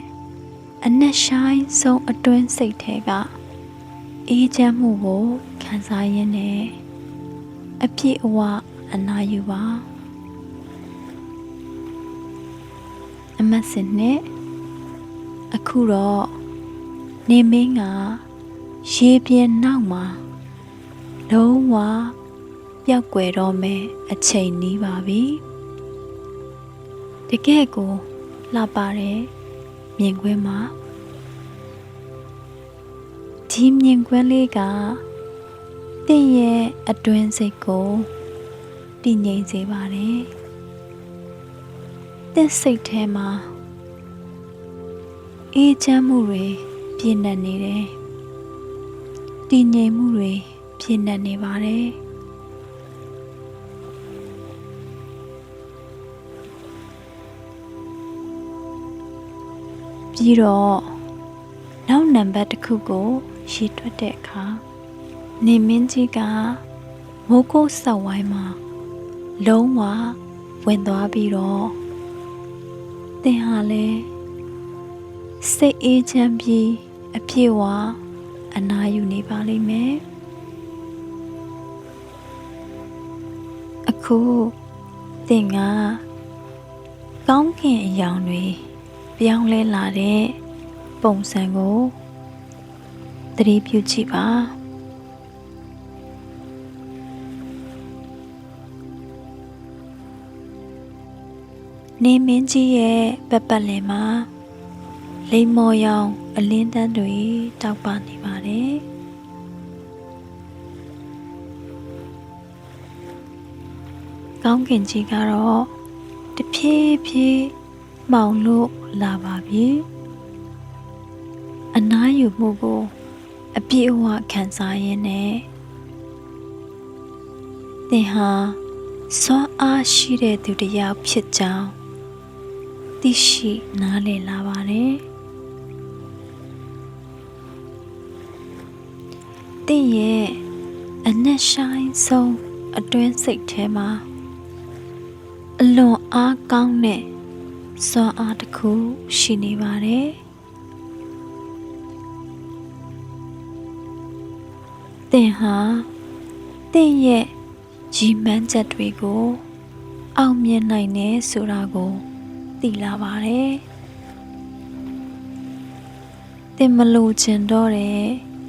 အနက်ရှိုင်းဆုံးအတွင်းစိတ်ထဲကအေးချမ်းမှုကိုခံစားရင်းနဲ့အပြည့်အဝအနားယူပါအမတ်စင်နဲ့အခုတော့နေမင်းကရေပြင်နောက်မှာလုံးဝပျောက်ကွယ်တော့မယ်အချိန်နီးပါပြီတကယ်ကိုလှပတဲ့မြင်ကွင်းမှာဒီမြင်ကွင်းလေးကသင်ရဲ့အတွင်းစိတ်ကိုတည်ငြိမ်စေပါတယ်သင်စိတ်ထဲမှာအေးချမ်းမှုတွေပြည့်နှက်နေတယ်တည်ငြိမ်မှုတွေပြည့်နှက်နေပါတယ်ပြီးတော့နောက်နံပါတ်တစ်ခုကိုရေတွက်တဲ့အခါနေမင်းကြီးကမိုးကုတ်ဆောက်ဝိုင်းမှာလုံးဝဝင်သွားပြီးတော့သင်ဟာလည်းစိတ်အေးချမ်းပြီးအပြည့်ဝအနားယူနေပါလိမ့်မယ်အခုသင်ကကောင်းကင်အယောင်တွေပြောင်းလဲလာတဲ့ပုံစံကိုသတိပြုကြည့်ပါနေမင်းကြီးရဲ့ပတ်လည်မှာလိမ္မော်ရောင်အလင်းတန်းတွေတောက်ပနေပါတယ်ကောင်းကင်ကြီးကတော့တဖြည်းဖြည်းမှောင်လို့လာပါပြီအနားယူမှုကိုအပြည့်အဝခံစားရင်းနဲ့သင်ဟာစွမ်းအားရှိတဲ့သူတစ်ယောက်ဖြစ်ကြောင်းသိရှိနားလည်လာပါတယ်သင်ရဲ့အ နက်ဆိုင်ဆုံးအတွင်းစိတ်ထဲမှာအလွန်အားကောင်းတဲ့စွမ်းအားတစ်ခုရှိနေပါတယ်သင်ဟာသင်ရဲ့ရည်မှန်းချက်တွေကိုအောင်မြင်နိုင်တယ်ဆိုတာကိုသိလာပါတယ်သင်မလိုချင်တော့တဲ့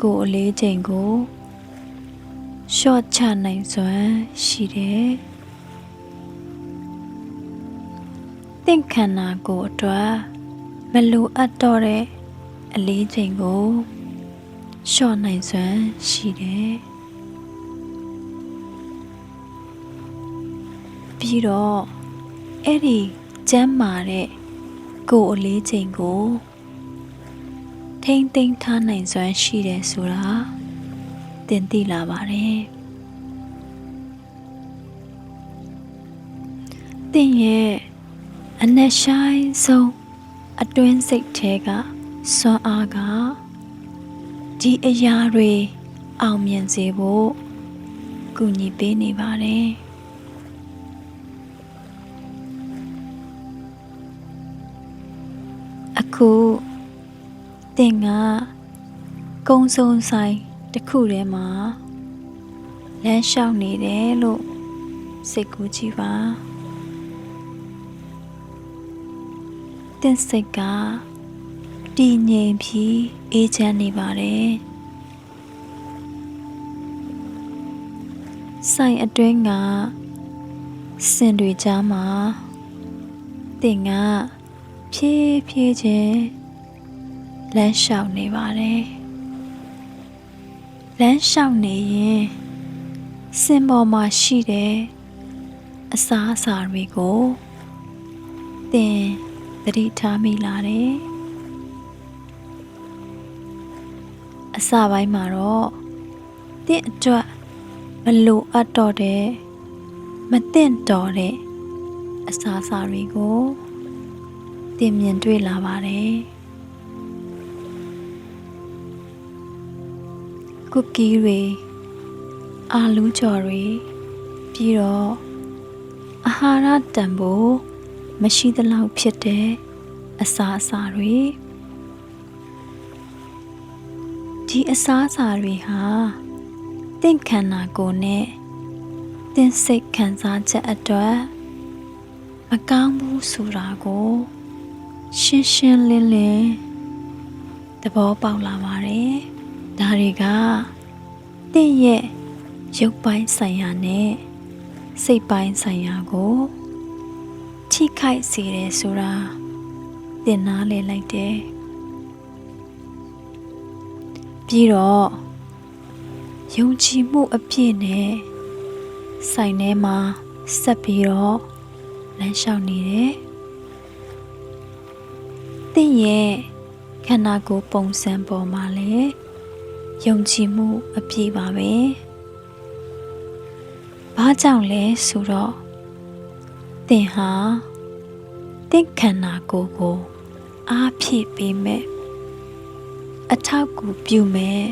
ကိုယ်အလေးချိန်ကိုလျှော့ချနိုင်စွမ်းရှိတယ်သင်ခန္ဓာကိုယ်အတွက်မလိုအပ်တော့တဲ့အလေးချိန်ကိုလျှော့နိုင်စွမ်းရှိတယ်ပြီးတော့အဲ့ဒီကျမ်းမာတဲ့ကိုယ်အလေးချိန်ကိုထိမ့်သိမ်းထားနိုင်စွမ်းရှိတယ်ဆိုတာသင်သိလာပါတယ်သင်ရဲ့အနက်ရှိုင်းဆုံးအတွင်းစိတ်ထဲကစွမ်းအားကဒီအရာတွေအောင်မြင်စေဖို့ကူညီပေးနေပါတယ်အခုသင်ကကုန်းစုံဆိုင်တစ်ခုထဲမှာလမ်းလျှောက်နေတယ်လို့စိတ်ကူးကြည့်ပါသင်စိတ်ကတည်ငြိမ်ပြီးအေးချမ်းနေပါတယ်ဆိုင်အတွင်းကစင်တွေကြားမှာသင်ကဖြည်းဖြည်းချင်းလမ်းလျှောက်နေပါတယ်လမ်းလျှောက်နေရင်စင်ပေါ်မှာရှိတဲ့အစားအစာတွေကိုသင်သတိထားမိလာတယ်အစပိုင်းမှာတော့သင်အတွက်မလိုအပ်တော့တဲ့မသင့်တော်တဲ့အစားအစာတွေကိုသင်မြင်တွေ့လာပါတယ်ကုကီးတွေအာလူးကြော်တွေပြီးတော့အာဟာရတန်ဖိုးမရှိသလောက်ဖြစ်တဲ့အစားအစာတွေဒီအစားအစာတွေဟာသင်ခန္ဓာကိုယ်နဲ့သင်စိတ်ခံစားချက်အတွက်မကောင်းဘူးဆိုတာကိုရှင်းရှင်းလင်းလင်းသဘောပေါက်လာပါတယ်ဒါတွေကသင်ရဲ့ရုပ်ပိုင်းဆိုင်ရာနဲ့စိတ်ပိုင်းဆိုင်ရာကိုထိခိုက်စေတယ်ဆိုတာသင်နားလည်လိုက်တယ်ပြီးတော့ယုံကြည်မှုအပြည့်နဲ့ဆိုင်ထဲမှာဆက်ပြီးတော့လမ်းလျှောက်နေတယ်သင်ရဲ့ခန္ဓာကိုယ်ပုံစံပေါ်မှာလည်းယုံကြည်မှုအပြည့်ပါပဲဘာကြောင့်လဲဆိုတော့သင်ဟာသင်ခန္ဓာကိုယ်ကိုအားဖြည့်ပေးမယ်အထောက်အကူပြုမယ်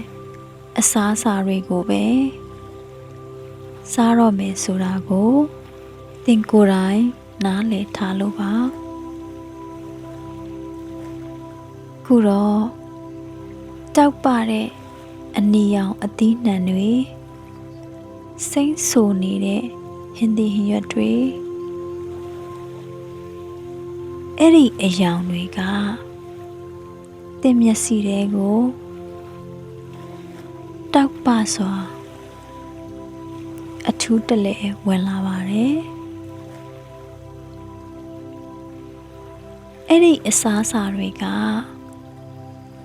အစားအစာတွေကိုပဲစားတော့မယ်ဆိုတာကိုသင်ကိုယ်တိုင်နားလည်ထားလို့ပါခုတော့တောက်ပတဲ့အနီရောင်အသီးနှံတွေစိမ့်ဆူနေတဲ့ဟင်းသီးဟင်းရွက်တွေအဲ့ဒီအယောင်တွေကသင်မျက်စိတွေကိုတောက်ပစွာအထူးတလဲဝင်လာပါတယ်အဲ့ဒီအစားအစာတွေက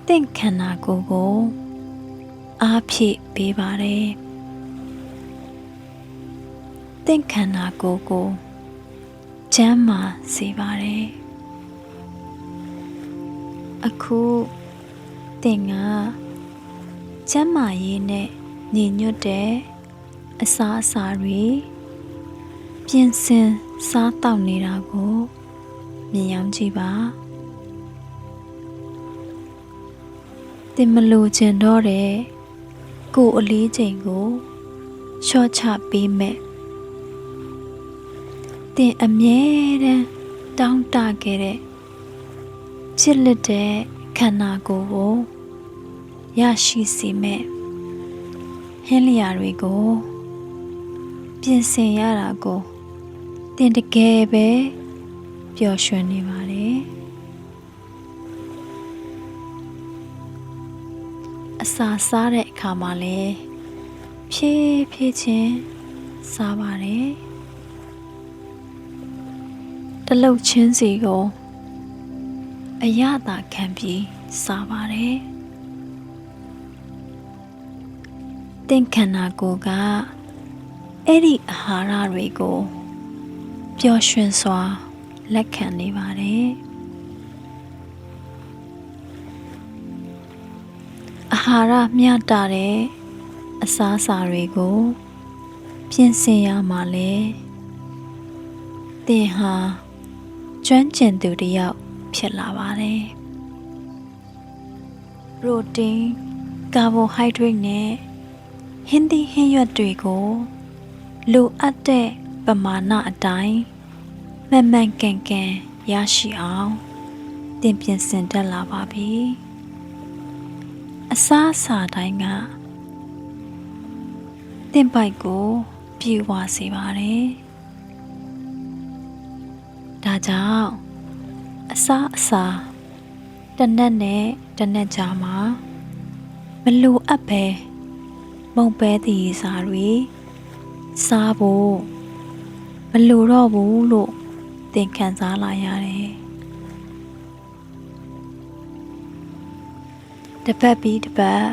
သင်ခန္ဓာကိုယ်ကိုအားဖြည့်ပေးပါတယ်သင်ခန္ဓာကိုယ်ကိုကျန်းမာစေပါတယ်အခုသင်ကကျန်းမာရေးနဲ့ညီညွတ်တဲ့အစားအစာတွေပြင်ဆင်စားတောက်နေတာကိုမြင်ရောက်ကြည့်ပါသင်မလိုချင်တော့တဲ့ကိုယ်အလေးချိန်ကို လျှော့ချပေးမဲ့သင်အမြဲတမ်းတောင်းတခဲ့တဲ့ချစ်လက်တဲ့ခန္ဓာကိုယ်ကိုရရှိစေမဲ့ဟင်းလျာတွေကိုပြင်ဆင်ရတာကိုသင်တကယ်ပဲပျော်ရွှင်နေပါတယ်အစာစားတဲ့အခါမှာလည်းဖြည်းဖြည်းချင်းစားပါတယ်တလုတ်ချင်းစီကိုအရသာခံပြီးစားပါတယ်သင်ခန္ဓာကိုယ်ကအဲ့ဒီအာဟာရတွေကိုပျော်ရွှင်စွာလက်ခံနေပါတယ်အာဟာရမျှတတဲ့အစားအစာတွေကိုပြင်ဆင်ရမှာလဲသင်ဟာကျွမ်းကျင်သူတစ်ယောက်ဖြစ်လာပါတယ်ပရိုတင်းကာဘိုဟိုက်ဒရိတ်နဲ့ဟင်းသီးဟင်းရွက်တွေကိုလိုအပ်တဲ့ပမာဏအတိုင်းမှန်မှန်ကန်ကန်ရရှိအောင်သင်ပြင်ဆင်တတ်လာပါပြီအစားအစာတိုင်းကသင်ပိုက်ကိုပြေဝစေပါတယ်ဒါကြောင့်အစားအစာတစ်နက်နဲ့တစ်နက်ကြားမှာမလိုအပ်ပဲမုံပဲသည့်စာတွေစားဖို့မလိုတော့ဘူးလို့သင်ခံစားလာရတယ်တစ်ပတ်ပြီးတစ်ပတ်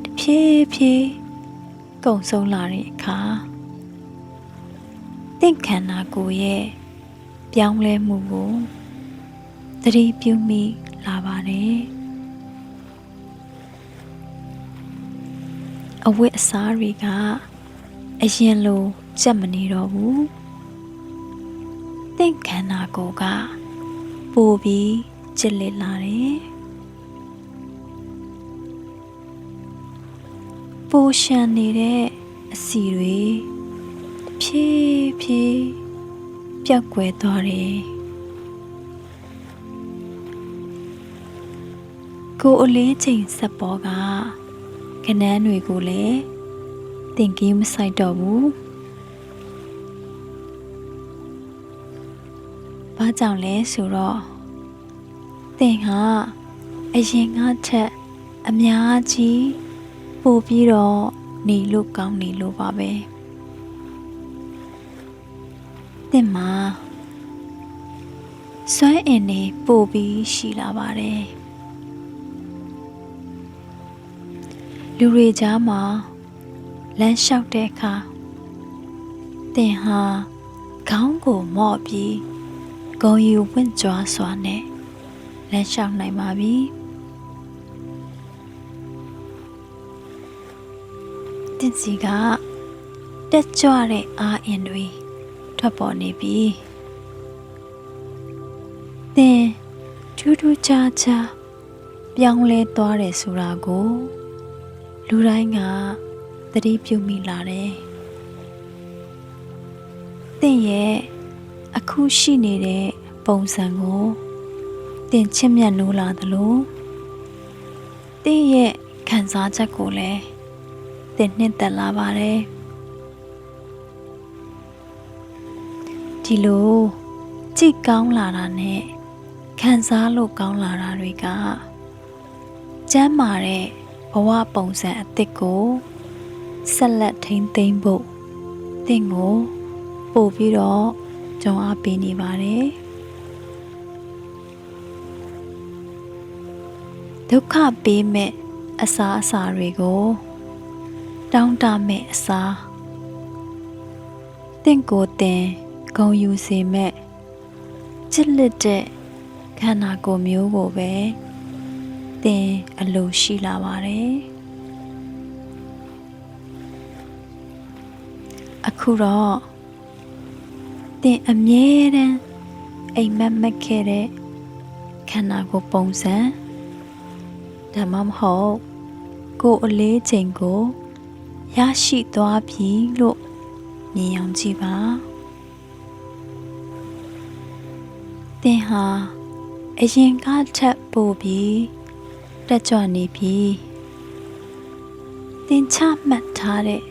တဖြည်းဖြည်းကုန်ဆုံးလာတဲ့အခါသင်ခန္ဓာကိုယ်ရဲ့ပြောင်းလဲမှုကိုသတိပြုမိလာပါတယ်အဝတ်အစားတွေကအရင်လိုကြက်မနေတော့ဘူးသင်ခန္ဓာကိုယ်ကပိုပြီးကြစ်လက်လာတယ်ပိုရှန်နေတဲ့အစီတွေဖြည်းဖြည်းပျောက်ကွယ်သွားတယ်ကိုယ်အလေးချိန်စက်ပေါ်ကခဏန်းတွေကိုလည်းသင်ကြီးမဆိုင်တော့ဘူးဘာကြောင့်လဲဆိုတော့သင်ဟာအရင်ကထက်အများကြီးပိုပြီးတော့နေလို့ကောင်းနေလို့ပါပဲသင်မှာစွမ်းအင်နေပိုပြီးရှိလာပါတယ်လူတွေကြားမှာလမ်းလျှောက်တဲ့အခါသင်ဟာခေါင်းကိုမော့ပြီးဂုဏ်ယူဝင့်ကြွားစွာနဲ့လမ်းလျှောက်နိုင်ပါပြီသင်စီကတက်ကြွတဲ့အားအင်တွေထွက်ပေါ်နေပြီသင်ထူးထူးခြားခြားပြောင်းလဲသွားတယ်ဆိုတာကိုလူတိုင်းကသတိပြုမိလာတယ်သင်ရဲ့အခုရှိနေတဲ့ပုံစံကိုသင်ချစ်မြတ်နိုးလာသလိုသင်ရဲ့ခံစားချက်ကိုလည်းသင်နှစ်သက်လာပါတယ်ဒီလိုကြည့်ကောင်းလာတာနဲ့ခံစားလို့ကောင်းလာတာတွေကကျမ်းမာတဲ့ဘဝပုံစံအသစ်ကိုဆက်လက်ထိန်းသိမ်းဖို့သင်ကိုပို့ပြီးတော့ကြုံအားပေးနေပါတယ်ဒုက္ခပေးမဲ့အစာအစာတွေကိုတောင်းတမဲ့အစာသင်ကိုယ်သင်ဂုဏ်ယူစေမဲ့ချစ်လက်တဲ့ခန္ဓာကိုယ်မျိုးကိုပဲသင်အလိုရှိလာပါတယ်အခုတော့သင်အမြဲတမ်းအိမ်မက်မက်ခဲ့တဲ့ခန္ဓာကိုယ်ပုံစံဒါမှမဟုတ်ကိုယ်အလေးချိန်ကို ရရှိသွားပြီလို့မြင်အောင်ကြည့်ပါသင်ဟာအရင်ကထပ်ပို့ပြီးတက်ကြွနေပြီသင်ချမှတ်ထားတဲ့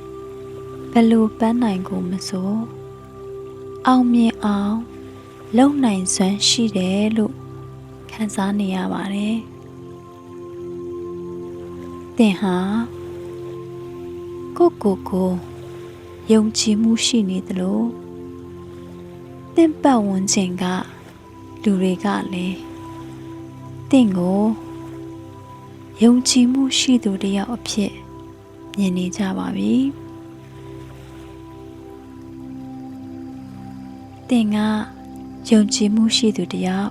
ဘယ်လိုပန်းနိုင်ကိုမဆိုအောင်မြင်အောင်လုပ်နိုင်စွမ်းရှိတယ်လို့ခံစားနေရပါတယ်သင်ဟာကိုယုံကြည်မှုရှိနေသလိုသင်ပတ်ဝန်းကျင်ကလူတွေကလည်းသင်ကိုယုံကြည်မှုရှိသူတစ်ယောက်အဖြစ်မြင်နေကြပါပြီသင်ကယုံကြည်မှုရှိသူတစ်ယောက်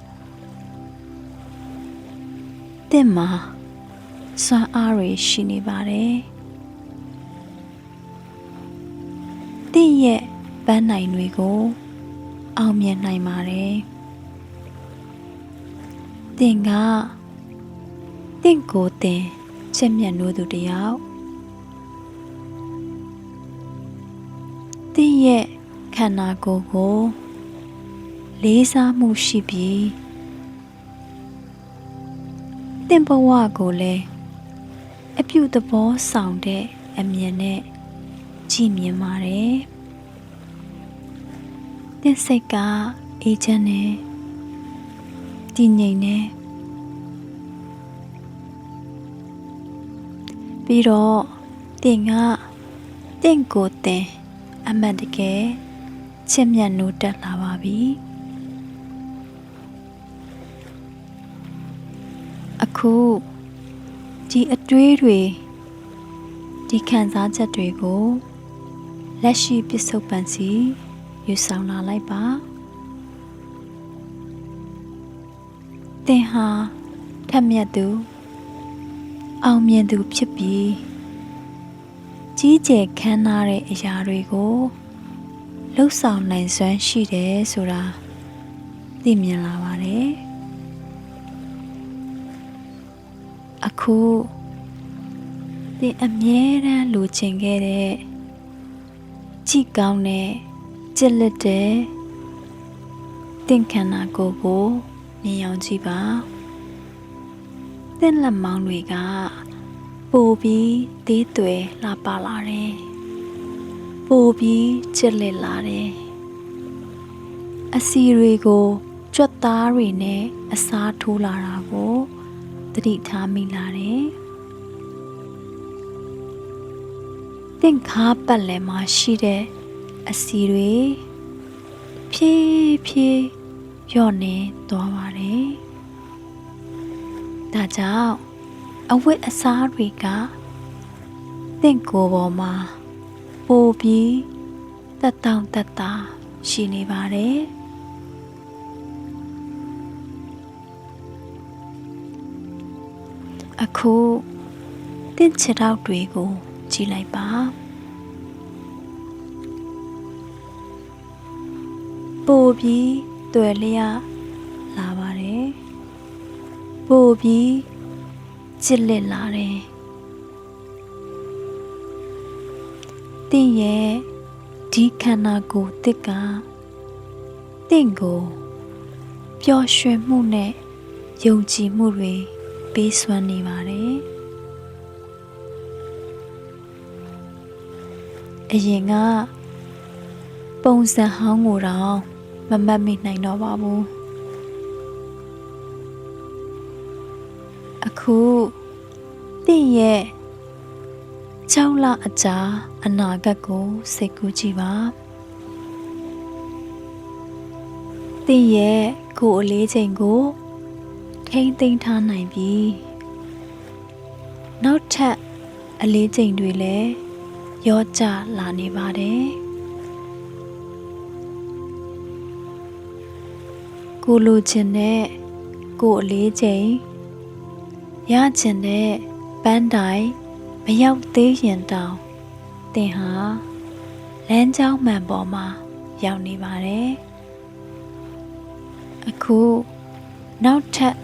သင်မှာစွမ်းအားတွေရှိနေပါတယ်သင်ရဲ့ပန်းနိုင်တွေကိုအောင်မြင်နိုင်ပါတယ်သင်ကသင်ကိုယ်သင်ချစ်မြတ်နိုးသူတစ်ယောက်သင်ရဲ့ခန္ဓာကိုယ်ကိုလေးစားမှုရှိပြီးသင်ဘဝကိုလည်းအပြုသဘောဆောင်တဲ့အမြင်နဲ့ကြည့်မြင်ပါတယ်သင်စိတ်ကအေးချမ်းနေတည်ငြိမ်နေပြီးတော့သင်ကသင်ကိုယ်သင်အမှန်တကယ်ချစ်မြတ်နိုးတက်လာပါပြီအခုဒီအတွေးတွေဒီခံစားချက်တွေကိုလက်ရှိပစ္စုပန်စီယူဆောင်လာလိုက်ပါသင်ဟာထက်မြက်သူအောင်မြင်သူဖြစ်ပြီးကြီးကျယ်ခမ်းနားတဲ့အရာတွေကိုလှုပ်ဆောင်နိုင်စွမ်းရှိတယ်ဆိုတာသိမြင်လာပါတယ်အခုသင်အမြဲတမ်းလိုချင်ခဲ့တဲ့ကြည်ကောင်းတဲ့ကြည်လက်တဲ့သင်ခန္ဓာကိုယ်ကိုမြင်အောင်ကြည့်ပါသင်လက်မောင်းတွေကပိုပြီးသေးသွယ်လှပလာတယ်ပိုပြီးကြည်လက်လာတယ်အစီတွေကိုကြွက်သားတွေနဲ့အစားထိုးလာတာကိုသတိထားမိလာတယ်သင်ခါပတ်လည်မှာရှိတဲ့အစီတွေဖြည်းဖြည်းလျော့နေသွားပါတယ်ဒါကြောင့်အဝတ်အစားတွေကသင်ကိုယ်ပေါ်မှာပိုပြီးတက်တောင့်တက်တာရှိနေပါတယ်အခုသင်ခြေထောက်တွေကိုကြည့်လိုက်ပါပိုပြီးတွေ့လျက်လာပါတယ်ပိုပြီးကြည်လက်လာတယ်သင်ရဲ့ဒီခန္ဓာကိုယ်တစ်ကသင်ကိုပျော်ရွှင်မှုနဲ့ယုံကြည်မှုတွေပေးစွမ်းနေပါတယ်အရင်ကပုံစံဟောင်းကိုတော့မမှတ်မိနိုင်တော့ပါဘူးအခုသင်ရဲ့6 လအကြာအနာဂတ်ကိုစိတ်ကူးကြည့်ပါသင်ရဲ့ကိုယ်အလေးချိန်ကိုထိမ့်သိမ်းထားနိုင်ပြီနောက်ထပ်အလေးချိန်တွေလည်းရောကျလာနေပါတယ်ကိုလိုချင်တဲ့ကိုယ်အလေးချိန်ရချင်တဲ့ပန်းတိုင်မရောက်သေးရင်တောင်သင်ဟာလမ်းကြောင်းမှန်ပေါ်မှာရောက်နေပါတယ်အခုနောက်ထပ်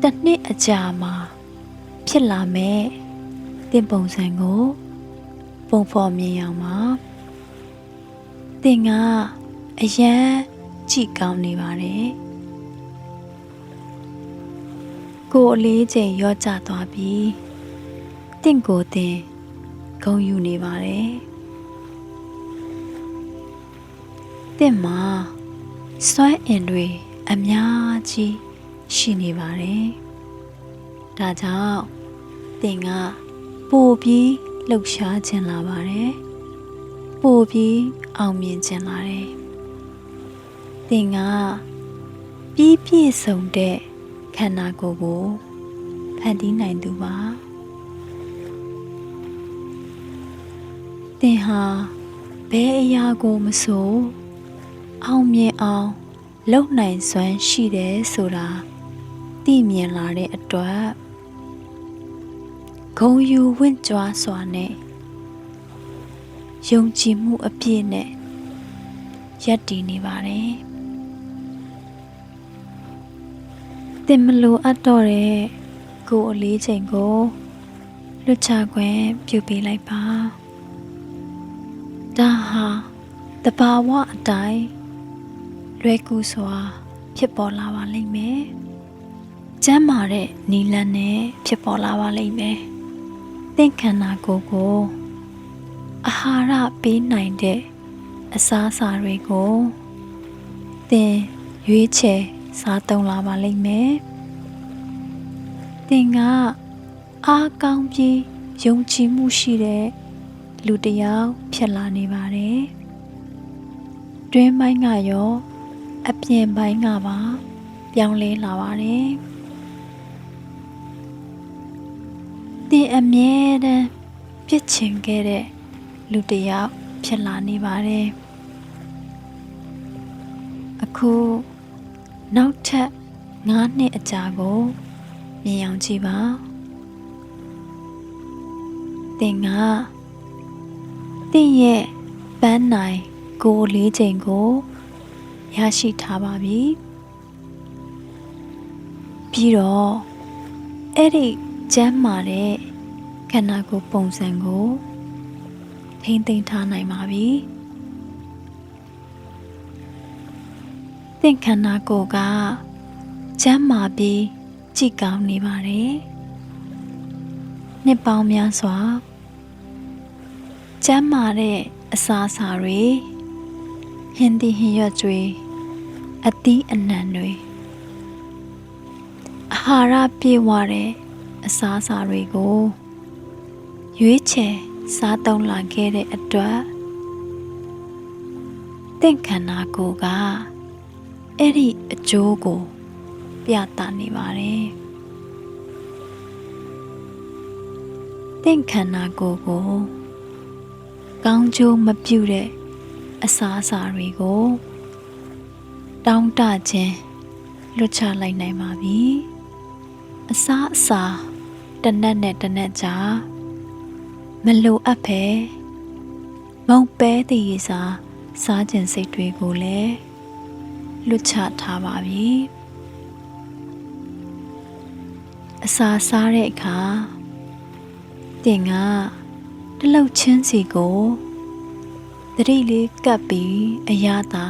တစ်နှစ်အကြာမှာဖြစ်လာမဲ့သင်ပုံစံကိုပ ပုံဖော်မြင်အောင်ပါသင်ကအရန်ကြည့်ကောင်းနေပါတယ်ကိုယ်အလေးချိန်ရော့ကျသွားပြီးတင့်ကိုယ်တင်ဂုဏ်ယူနေပါတယ်တင့်မှာစွမ်းအင်တွေအများကြီးရှိနေပါတယ်ဒါကြောင့်သင်ကပိုပြီးလှုပ်ရှားခြင်းလာပါတယ်ပိုပြီးအောင်မြင်ခြင်းလာတယ်သင်ကပြီးပြည့်စုံတဲ့ခန္ဓာကိုယ်ကိုဖန်တီးနိုင်သူပါသင်ဟာဘယ်အရာကိုမဆိုအောင်မြင်အောင်လုပ်နိုင်စွမ်းရှိတယ်ဆိုတာသိမြင်လာတဲ့အတွက်ဂုဏ်ယူဝင့်ကြွားစွာနဲ့ယုံကြည်မှုအပြည့်နဲ့ရပ်တည်နေပါတယ်သင်မလိုအပ်တော့တဲ့ကိုယ်အလေးချိန်ကိုလွတ်ချခွင့်ပြုပေးလိုက်ပါဒါဟာတဘာဝအတိုင်းလွယ်ကူစွာဖြစ်ပေါ်လာပါလိမ့်မယ်ကျမ်းမာတဲ့နီလန်းနဲ့ဖြစ်ပေါ်လာပါလိမ့်မယ်သင်ခန္ဓာကိုယ်ကိုအာဟာရပေးနိုင်တဲ့အစားအစာတွေကိုသင်ရွေးချယ်စားသုံးလာပါလိမ့်မယ်သင်ကအားကောင်းပြီးယုံကြည်မှုရှိတဲ့လူတစ်ယောက်ဖြစ်လာနေပါတယ်တွင်းပိုင်းကရောအပြင်ပိုင်းကပါပြောင်းလဲလာပါတယ်သင်အမြဲတမ်းပြစ်ချင်ခဲ့တဲ့လူတစ်ယောက်ဖြစ်လာနေပါတယ်အခုနောက်ထပ်9နှစ်အကြာကိုမြင်အောင်ကြည့်ပါသင်ကသင်ရဲ့ပန်းနိုင်ကိုယ်လေးချိန်ကိုရရှိထားပါပြီပြီးတော့အဲ့ဒီကျမ်းမာတဲ့ခန္ဓာကိုယ်ပုံစံကိုထိမ့်သိမ်းထားနိုင်ပါပြီသင်ခန္ဓာကိုယ်ကကျမ်းမာပြီးကြည်ကောင်းနေပါတယ်နှစ်ပေါင်းများစွာကျမ်းမာတဲ့အစာအစာတွေဟင်းသီးဟင်းရွက်တွေအသီးအနှံတွေအာဟာရပြည့်ဝတဲ့အစာအစာတွေကိုရွေးချယ်စားသုံးလာခဲ့တဲ့အတွက်သင်ခန္ဓာကိုယ်ကအဲ့ဒီအကျိုးကိုပြသနေပါတယ်သင်ခန္ဓာကိုယ်ကိုကောင်းကျိုးမပြုတဲ့အစာအစာတွေကိုတောင်းတခြင်းလွတ်ချလိုက်နိုင်ပါပြီအစာအစာတစ်နက်နဲ့တစ်နက်ကြာမလိုအပ်ပဲမုံပဲတည်ရစားစားခြင်းစိတ်တွေကိုလည်းလွတ်ချထားပါပြီအစာစားတဲ့အခါသင်ကတလှုပ်ချင်းစီကိုသတိလေးကပ်ပြီးအရသာ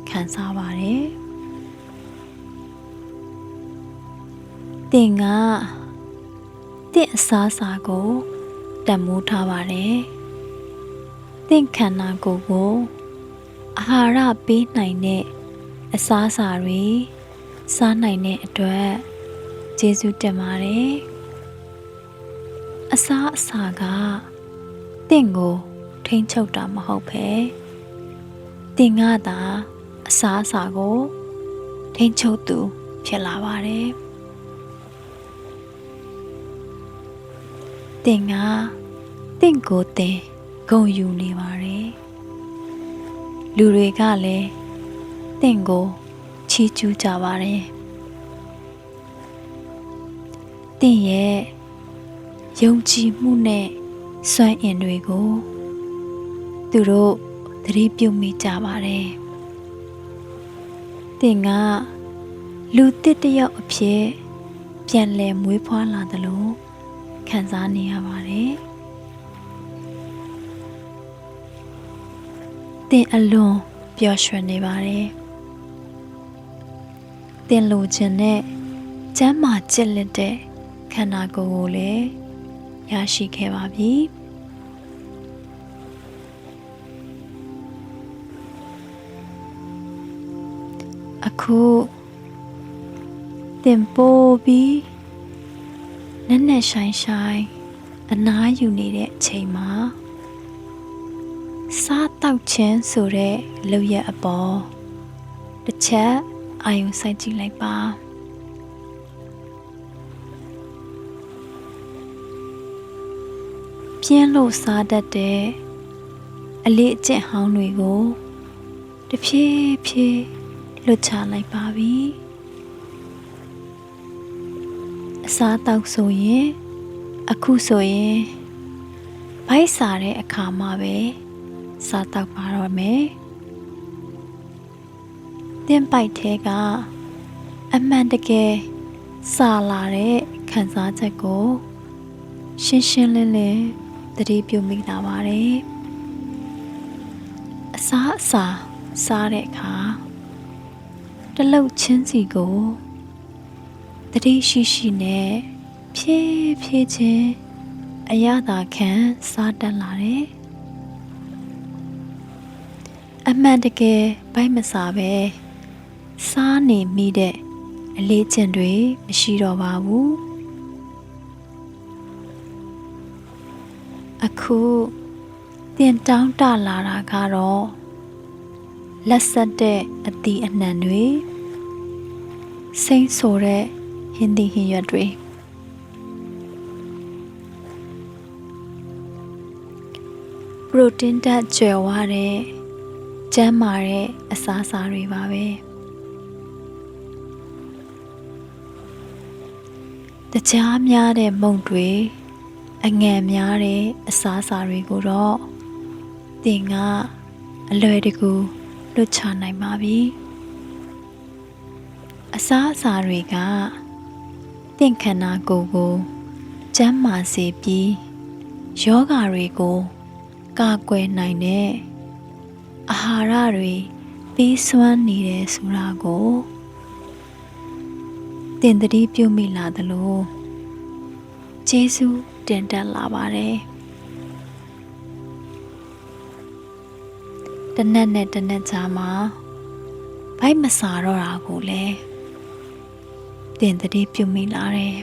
ခံစားပါတယ်သင်ကသင်အစားအစာကိုတန်မိုးထားပါတယ်သင်ခန္ဓာကိုယ်ကိုအာဟာရပေးနိုင်တဲ့အစားအစာတွေစားနိုင်တဲ့အတွက်ကျေးဇူးတင်ပါတယ်အစားအစာကသင်ကိုထိန်းချုပ်တာမဟုတ်ပဲသင်ကသာအစားအစာကိုထိန်းချုပ်သူဖြစ်လာပါတယ်သင်ကသင်ကိုယ်သင်ဂုဏ်ယူနေပါတယ်လူတွေကလည်းသင်ကိုချီးကျူးကြပါတယ်သင်ရဲ့ယုံကြည်မှုနဲ့စွမ်းအင်တွေကိုသူတို့သတိပြုမိကြပါတယ်သင်ကလူတစ်တစ်ယောက်အဖြစ်ပြန်လည်မွေးဖွားလာသလိုခံစားနေရပါတယ် တင်အလွန်ပျော်ရွှင်နေပါတယ်တင်လိုချင်တဲ့ကျမ်းမာကျစ်လက်တဲ့ခန္ဓာကိုယ်ကိုလည်းရရှိခဲ့ပါပြီအခုတင်ပိုးပြီးနက်နက်ရှိုင်းရှိုင်းအနားယူနေတဲ့အချိန်မှာစားတောက်ခြင်းဆိုတဲ့လုပ်ရအပေါ်တစ်ချက်အာရုံစိုက်ကြည့်လိုက်ပါပြင်းလို့စားတတ်တဲ့အလေးအကျင့်ဟောင်းတွေကိုတဖြည်းဖြည်းလွတ်ချလိုက်ပါပြီအစားတောက်ဆိုရင်အခုဆိုရင်ဗိုက်စားတဲ့အခါမှာပဲစားတောက်ပါတော့မယ်တင်းပိုက်ထဲကအမှန်တကယ်စားလာတဲ့ခံစားချက်ကိုရှင်းရှင်းလင်းလင်းသတိပြုမိလာပါတယ်အစားစားတဲ့အခါတလုတ်ချင်းစီကိုသတိရှိနဲ့ဖြည်းဖြည်းချင်းအရသာခံစားတတ်လာတယ်အမှန်တကယ်ဗိုက်မစားပဲစားနေမိတဲ့အလေးကျင့်တွေမရှိတော့ပါဘူးအခုတင်တောင်းတလာတာကတော့လက်ဆက်တဲ့အသီးအနှံတွေစိမ့်ဆိုတဲ့ဟင်းသီးဟင်းရွက်တွေပရိုတင်းဓာတ်ကျွယ်ဝတဲ့ကျန်းမာတဲ့အစားအစာတွေပါပဲတခြားများတဲ့မုန့်တွေအငန်များတဲ့အစားအစာတွေကိုတော့တင်ကအလွယ်တကူလွတ်ချနိုင်ပါပြီအစားအစာတွေကတင့်ခန္ဓာကိုယ်ကိုကျန်းမာစေပြီးယောဂတွေကိုကာကွယ်နိုင်တဲ့အာဟာရတွေပေးစွမ်းနေတယ်ဆိုတာကိုတင်သတိပြုမိလာသလိုကျေးဇူးတင်တတ်လာပါတယ်တနက်နဲ့တနက်ကြားမှာဗိုက်မစားတော့တာကိုလည်းတင်သတိပြုမိလာတယ်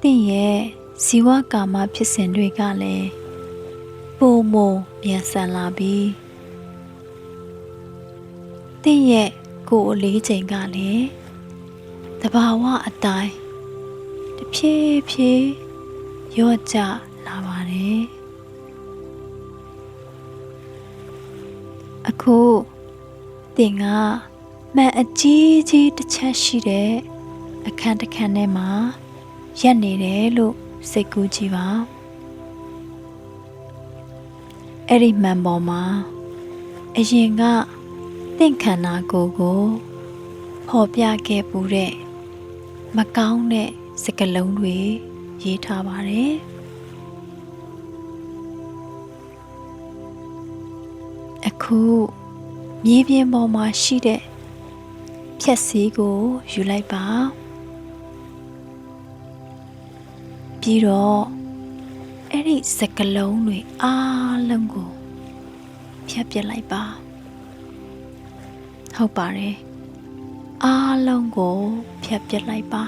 တင်ရဲ့ဇီဝကာမဖြစ်စဉ်တွေကလည်းပိုမိုမြန်ဆန်လာပြီးတင်ရဲ့ကိုယ်အလေးချိန်ကလည်းတဘာဝအတိုင်းတဖြည်းဖြည်းလျော့ကျလာပါတယ်အခုတင်ကမှန်အကြီးကြီးတစ်ချက်ရှိတဲ့အခန်းတစ်ခန်းထဲမှာရက်နေတယ်လို့စိတ်ကူးကြည့်ပါအဲ့ဒီမှန်ပေါ်မှာအရင်ကတင့်ခန္ဓာကိုယ်ကိုဖော်ပြခဲ့ပူတဲ့မကောင်းတဲ့စကားလုံးတွေရေးထားပါတယ်အခုမြေပြင်ပေါ်မှာရှိတဲ့ဖြက်စီးကိုယူလိုက်ပါပြီးတော့အဲ့ဒီစကားလုံးတွေအားလုံးကိုဖြတ်ပစ်လိုက်ပါဟုတ်ပါတယ်အားလုံးကိုဖြတ်ပစ်လိုက်ပါ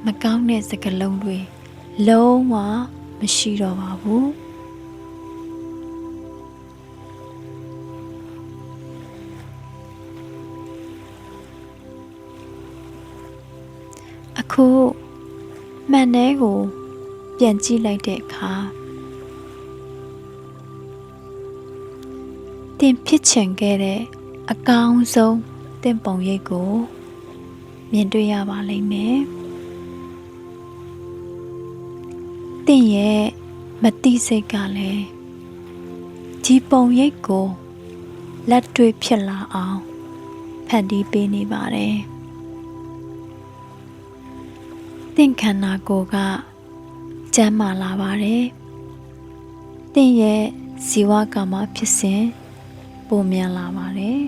မကောင်းတဲ့စကားလုံးတွေလုံးဝမရှိတော့ပါဘူးအခုမှန်တဲ့ကိုပြန်ကြည့်လိုက်တဲ့အခါတင်ဖြစ်ချင်ခဲ့တဲ့အကောင်းဆုံးတင်ပုံရိပ်ကိုမြင်တွေ့ရပါလိမ့်မယ်တင်ရဲ့မတိစိတ်ကလည်းဒီပုံရိပ်ကိုလက်တွေ့ဖြစ်လာအောင်ဖန်တီးပေးနေပါတယ်တင့်ခန္ဓာကိုယ်က ကျန်းမာလာပါတယ်။သင်ရဲ့ဇီဝကာမဖြစ်စဉ်ပိုမြန်လာပါတယ်။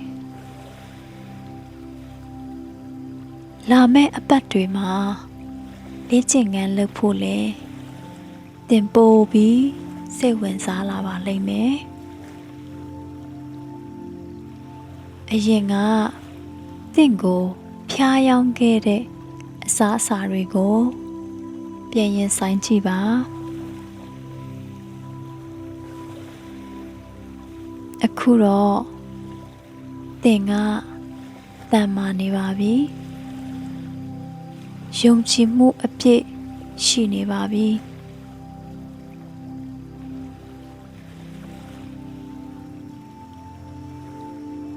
လာမယ့်အပတ်တွေမှာလေ့ကျင့်ခန်းလုပ်ဖို့လေသင်ပို့ပြီးစိတ်ဝင်စားလာပါလိမ့်မယ်။အရင်ကသင်ကိုဖျားယောင်းခဲ့တဲ့အစားအစာတွေကိုပြန်ရင်ဆိုင်ကြည့်ပါအခုတော့သင်ကတန်မာနေပါပြီယုံကြည်မှုအပြည့်ရှိနေပါပြီ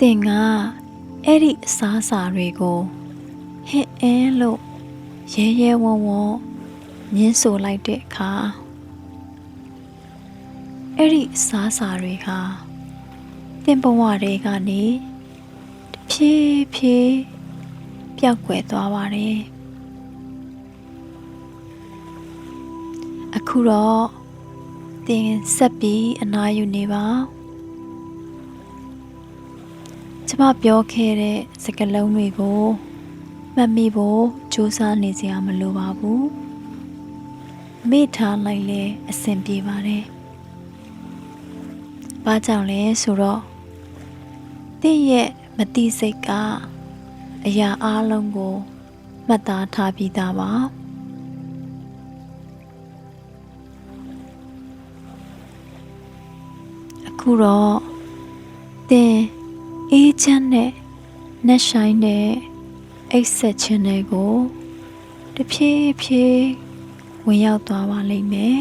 သင်ကအဲ့ဒီအစားအစာတွေကိုဟစ်အင်းလို့ရဲရဲဝံ့ဝံ့မြင်းဆိုလိုက်တဲ့အခါအဲ့ဒီအစားအစာတွေဟာသင်ဘဝတွေကနေတဖြည်းဖြည်းပျောက်ကွယ်သွားပါတယ်အခုတော့သင်ဆက်ပြီးအနားယူနေပါကျွန်မပြောခဲ့တဲ့စကားလုံးတွေကိုမှတ်မိဖို့ကြိုးစားနေစရာမလိုပါဘူးမေ့ထားလိုက်လဲအဆင်ပြေပါတယ်ဘာကြောင့်လဲဆိုတော့သင်ရဲ့မတိစိတ်ကအရာအလုံးကိုမှတ်သားထားပြီးသားပါအခုတော့သင်အေးချမ်းတဲ့နှက်ဆိုင်တဲ့အိတ်ဆက်ခြင်းတွေကိုတဖြည်းဖြည်းဝင်ရောက်သွားပါလိမ့်မယ်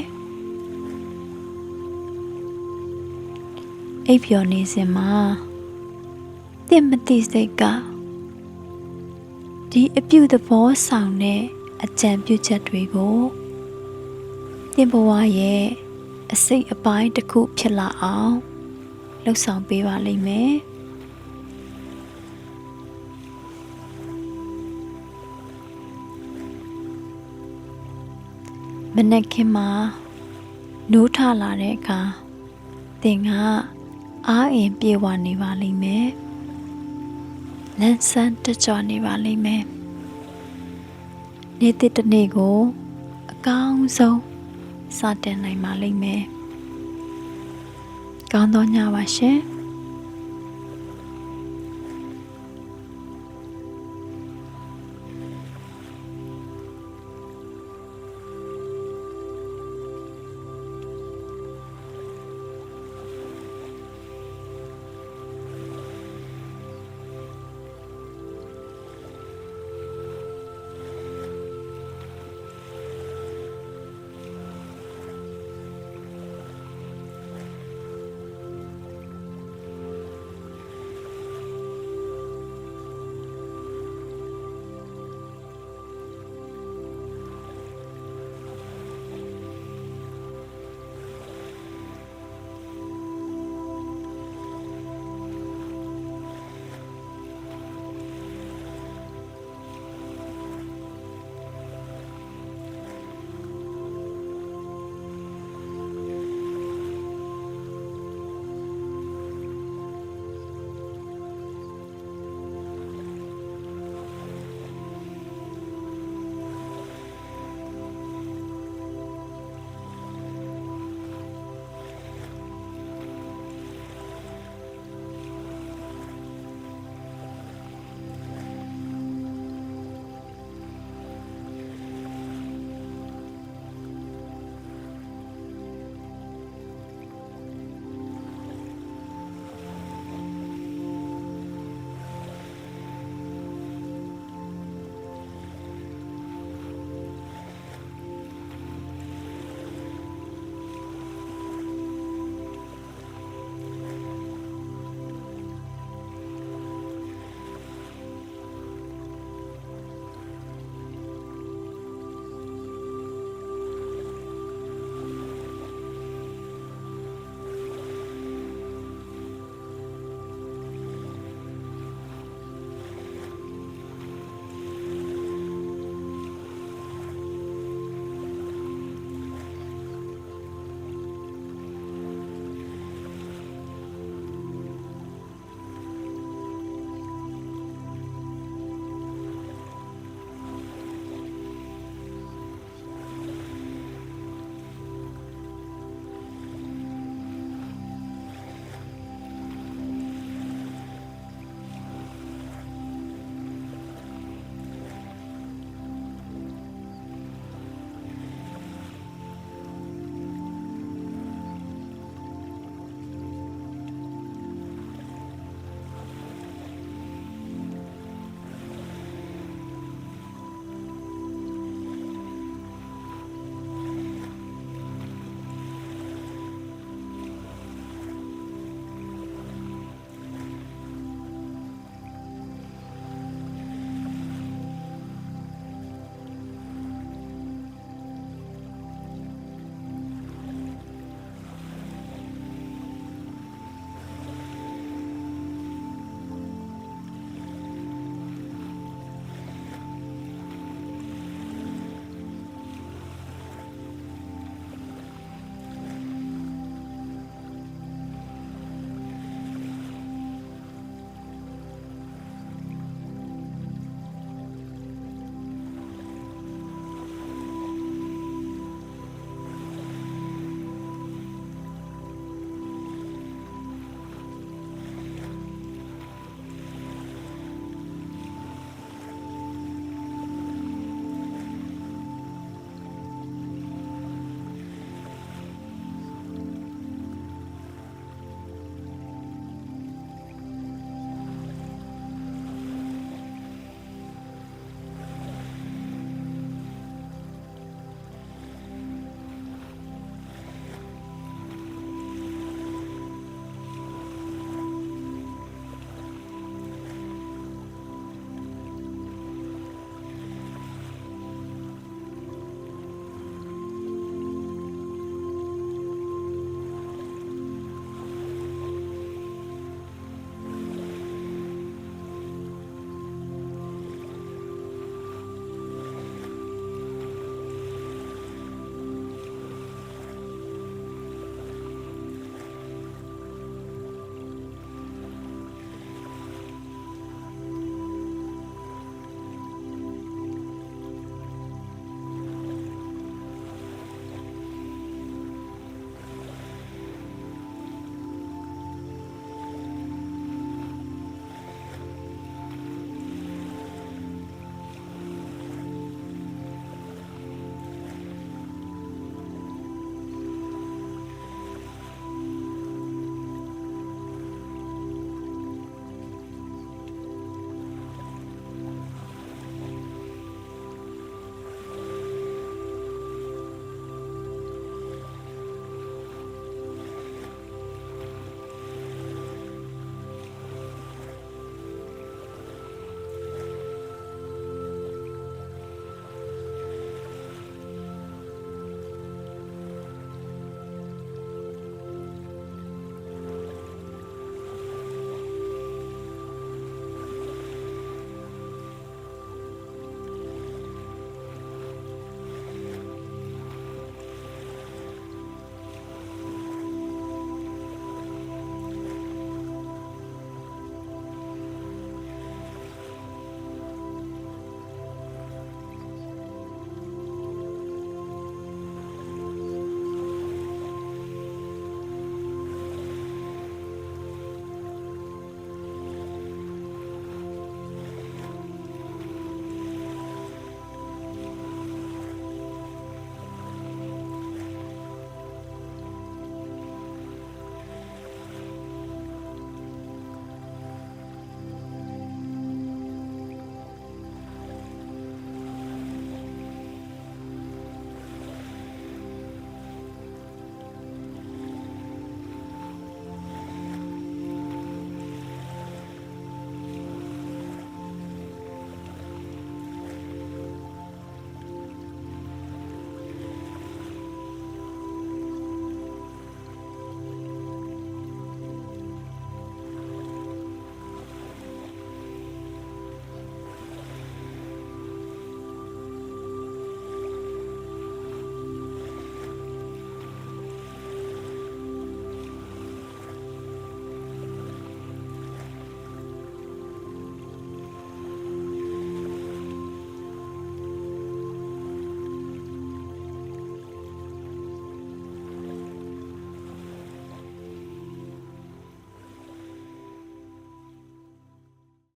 အိပ်ပျော်နေစဉ်မှာသင်မတိစိတ်ကဒီအပြုသဘောဆောင်တဲ့အကြံပြုချက်တွေကိုသင်ဘဝရဲ့အစိတ်အပိုင်းတစ်ခုဖြစ်လာအောင်လှုပ်ဆောင်ပေးပါလိမ့်မယ်မနက်ခင်းမှာနိုးထလာတဲ့အခါသင်ကအားအင်ပြေဝနေပါလိမ့်မယ်လန်းဆန်းတကြွနေပါလိမ့်မယ်နေ့တစ်နေ့ကိုအကောင်းဆုံးစတင်နိုင်ပါလိမ့်မယ်ကောင်းသောညပါရှင်